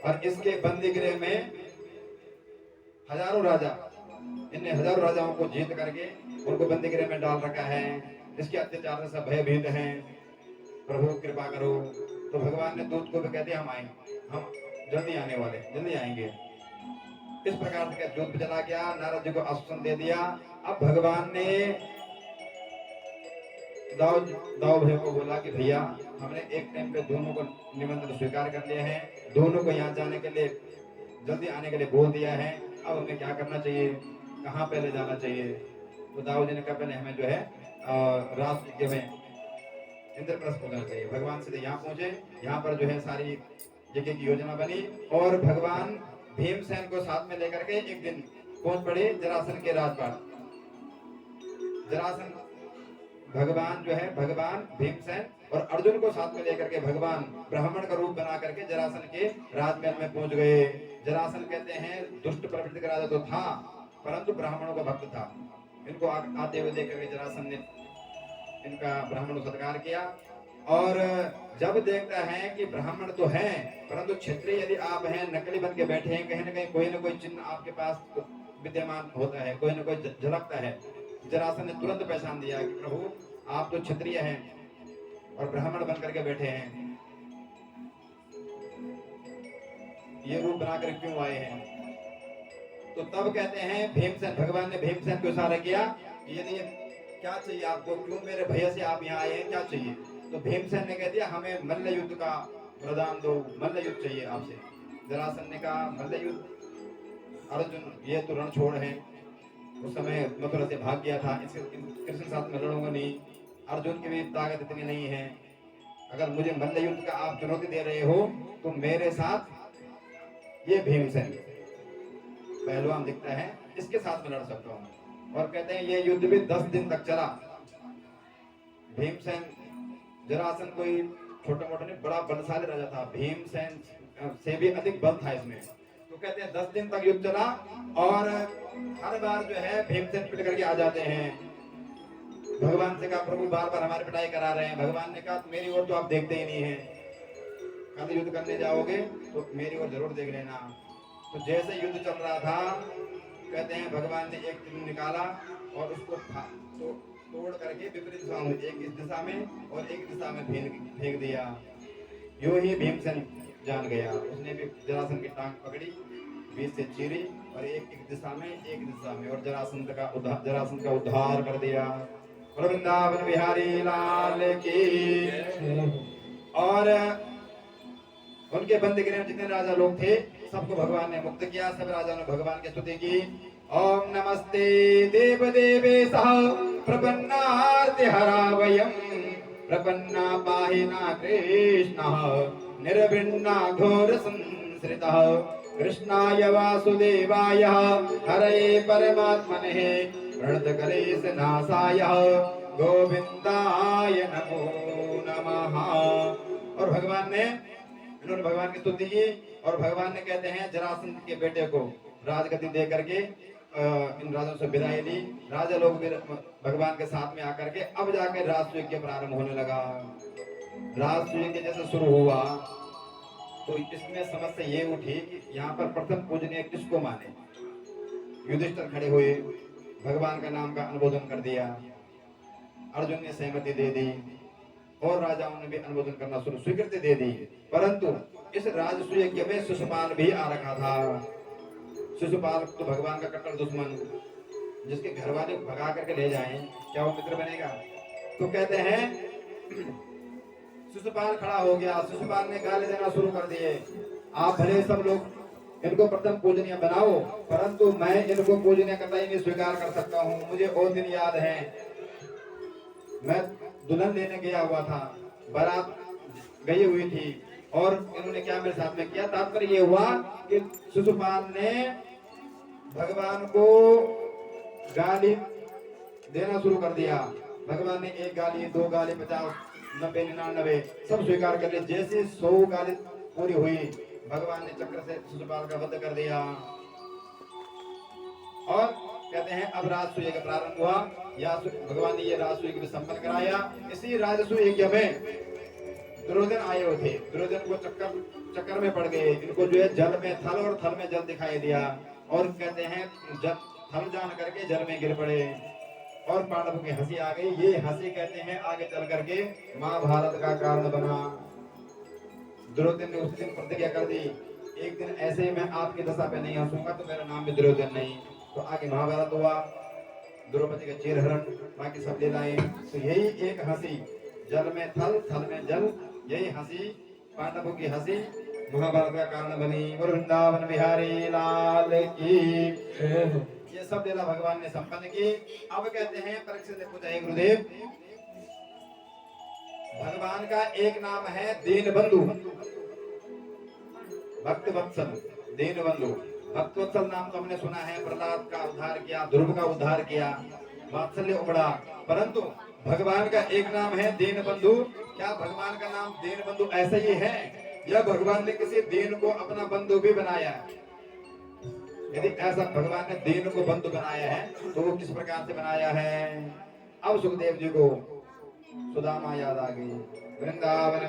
और इसके बंदी गृह में हजारों राजा, इनने हजारों राजाओं को जीत करके उनको बंदी गृह में डाल रखा है। इसके अत्याचार से सब भयभीत हैं, प्रभु कृपा करो। तो भगवान ने दूत को भी कहते हम आएंगे, हम जल्दी आने वाले, जल्दी आएंगे। इस प्रकार से ज्योत जला गया, नारद जी को आश्वासन दे दिया। अब भगवान ने दाऊ भाई को बोला कि भैया हमने एक टाइम पे दोनों को निमंत्रण स्वीकार कर लिया है, दोनों को यहाँ जाने के लिए जल्दी आने के लिए बोल दिया है, अब हमें क्या करना चाहिए, कहाँ पहले जाना चाहिए। तो दाऊ जी ने कहा पहले हमें जो है राष्ट्र में इंद्रप्रस्थ पहुंचना चाहिए। भगवान सीधे यहाँ पहुंचे, यहाँ पर जो है सारी यज्ञ की योजना बनी और भगवान भीमसेन को साथ में लेकर के एक दिन पहुंच पड़े जरासन के राजपाट। जरासन भगवान जो है, भगवान भीमसेन और अर्जुन को साथ में लेकर के भगवान ब्राह्मण का रूप बना करके जरासन के राजमहल में पहुंच गए। जरासन कहते हैं दुष्ट प्रवृत्ति का राजा तो था, परंतु ब्राह्मणों का भक्त था। इनको आते हुए देख करके जरासन ने इनका ब्राह्मण सत्कार किया और जब देखता है कि ब्राह्मण तो हैं परंतु क्षत्रिय यदि आप हैं, नकली बन के बैठे हैं, कहीं ना कोई चिन्ह आपके पास विद्यमान होता है, कोई ना कोई झलकता है। जरासन ने तुरंत पहचान दिया कि प्रभु आप तो क्षत्रिय हैं और ब्राह्मण बन करके बैठे हैं, ये रूप बनाकर क्यों आए हैं। तो तब कहते हैं भीमसेन, भगवान ने भीमसेन को इशारा किया कि यदि क्या चाहिए आपको, क्यों मेरे भैया से आप यहाँ आए हैं, क्या चाहिए। तो भीमसेन ने कह दिया हमें मल्ल युद्ध का वरदान दो, मल्ल युद्ध चाहिए आपसे। जरासन ने कहा मल्ल युद्ध, अर्जुन ये तो रण छोड़ है, उस समय मथुरा से भाग गया था, इसके कृष्ण साथ में लड़ूंगा नहीं, अर्जुन की भी ताकत इतनी नहीं है, अगर मुझे मल्ल युद्ध का आप चुनौती दे रहे हो तो मेरे साथ ये भीमसेन पहलवान दिखता है, इसके साथ में लड़ सकता हूँ। और कहते हैं ये युद्ध भी 10 दिन तक चला। भीमसेन, जरासन कोई छोटा मोटा नहीं, बड़ा बलशाली राजा था, भीमसेन से भी अधिक बल था इसमें। तो कहते हैं 10 दिन तक युद्ध चला और हर बार जो है भीमसेन पिट करके आ जाते हैं। भगवान से कहा प्रभु बार बार हमारी पिटाई करा रहे हैं। भगवान ने कहा मेरी ओर तो आप देखते ही नहीं है, कल युद्ध करने जाओगे तो मेरी ओर जरूर देख लेना। तो जैसे युद्ध चल रहा था कहते हैं भगवान ने एक तीर निकाला और उसको तोड़ करके विपरीत दिशा में, एक इस दिशा में और एक दिशा में फेंक दिया। यूं ही भीमसेन जान गया, उसने भी जरासन की टांग पकड़ी, बीच से चीरी और एक दिशा में एक दिशा में, और जरासन का उद्धार कर दिया। और वृंदावन बिहारी लाल की। और उनके बंदीगृह में जितने राजा लोग थे सबको भगवान ने मुक्त किया, सब राजाओं ने भगवान की स्तुति की। ओम नमस्ते देव देवेशः प्रपन्नार्ति हरावयम् प्रपन्ना पाहिना कृष्णः निर्भिन्ना घोर संश्रितः कृष्णाय वासुदेवाय हरये परमात्मने प्रणतकलेशनाशाय गोविंदाय नमो नमः। और भगवान ने, इन्होंने भगवान की स्तुति की और भगवान ने कहते हैं जरासंध के बेटे को राजगद्दी दे करके इन राजाओं से विदाई ली। राजा लोग भगवान के साथ में आकर के अब जाकर राजसूय प्रारंभ होने लगा। राजसूय जैसे शुरू हुआ तो इसमें समस्या ये उठी कि यहाँ पर प्रथम पूजनीय किसको माने। युधिष्ठिर खड़े हुए, भगवान का नाम का अनुमोदन कर दिया, अर्जुन ने सहमति दे दी और राजाओं ने भी अनुमोदन करना शुरू, स्वीकृति दे दी। परंतु इस राजसूय यज्ञ में शिशुपाल भी आ रखा था। शिशुपाल तो भगवान का कट्टर दुश्मन, जिसके घर वाले भगा करके ले जाएं, क्या वो मित्र बनेगा। तो कहते हैं शिशुपाल खड़ा हो गया, शिशुपाल ने गाली देना शुरू कर दिए, आप भले सब लोग इनको प्रथम पूजनीय बनाओ परंतु मैं इनको पूजनीय कतई नहीं स्वीकार कर सकता हूँ। मुझे और दिन याद है, मैं दुल्हन लेने गया हुआ था, बारात गई हुई थी और इन्होंने क्या मेरे साथ में किया। तात्पर्य ये हुआ कि शिशुपाल ने भगवान को गाली देना शुरू कर दिया। भगवान ने एक गाली, 2 गाली, 50, 90, 99 सब स्वीकार कर लिया। जैसे 100 गाली पूरी हुई भगवान ने चक्र से शिशुपाल का वध कर दिया। और कहते हैं अब राजसूय का प्रारंभ हुआ, या भगवान ने ये राजसूय भी संपन्न कराया। इसी राजसूय यज्ञ में दुर्योधन आए हुए थे, दुर्योधन को चक्कर में पड़ गए, इनको जो है जल में थल और थल में जल दिखाई दिया और कहते हैं जल थल जान करके जल में गिर पड़े और पांडवों की हंसी आ गई। ये हंसी कहते हैं आगे चल करके महाभारत का कारण बना। दुर्योधन ने उस दिन प्रतिज्ञा कर दी एक दिन ऐसे मैं आपकी दशा पे नहीं हंसूंगा तो मेरा नाम भी दुर्योधन नहीं। तो आगे महाभारत हुआ, द्रौपदी का चीरहरण, बाकी सब लीलाएं। तो यही एक हंसी, जल में थल, थल में जल, यही हंसी पांडवों की हंसी महाभारत का कारण बनी। वृंदावन बिहारी लाल की। ये सब लीला भगवान ने संपन्न की। अब कहते हैं, परीक्षित ने पूछा, हे गुरुदेव, भगवान का एक नाम है दीन बंधु, भक्त वत्सल, दीन बंधु। भक्त वत्सल नाम तो हमने सुना है, प्रहलाद का उद्धार किया, ध्रुव का उद्धार किया, वात्सल्य उबड़ा। परंतु भगवान का एक नाम है दीन बंधु। क्या भगवान का नाम दीन बंधु ऐसा ही है, या भगवान ने किसी दीन को अपना बंधु भी बनाया? यदि ऐसा भगवान ने दीन को बंधु बनाया है तो वो किस प्रकार से बनाया है? अब सुखदेव जी को सुदामा याद आ गई। वृंदावन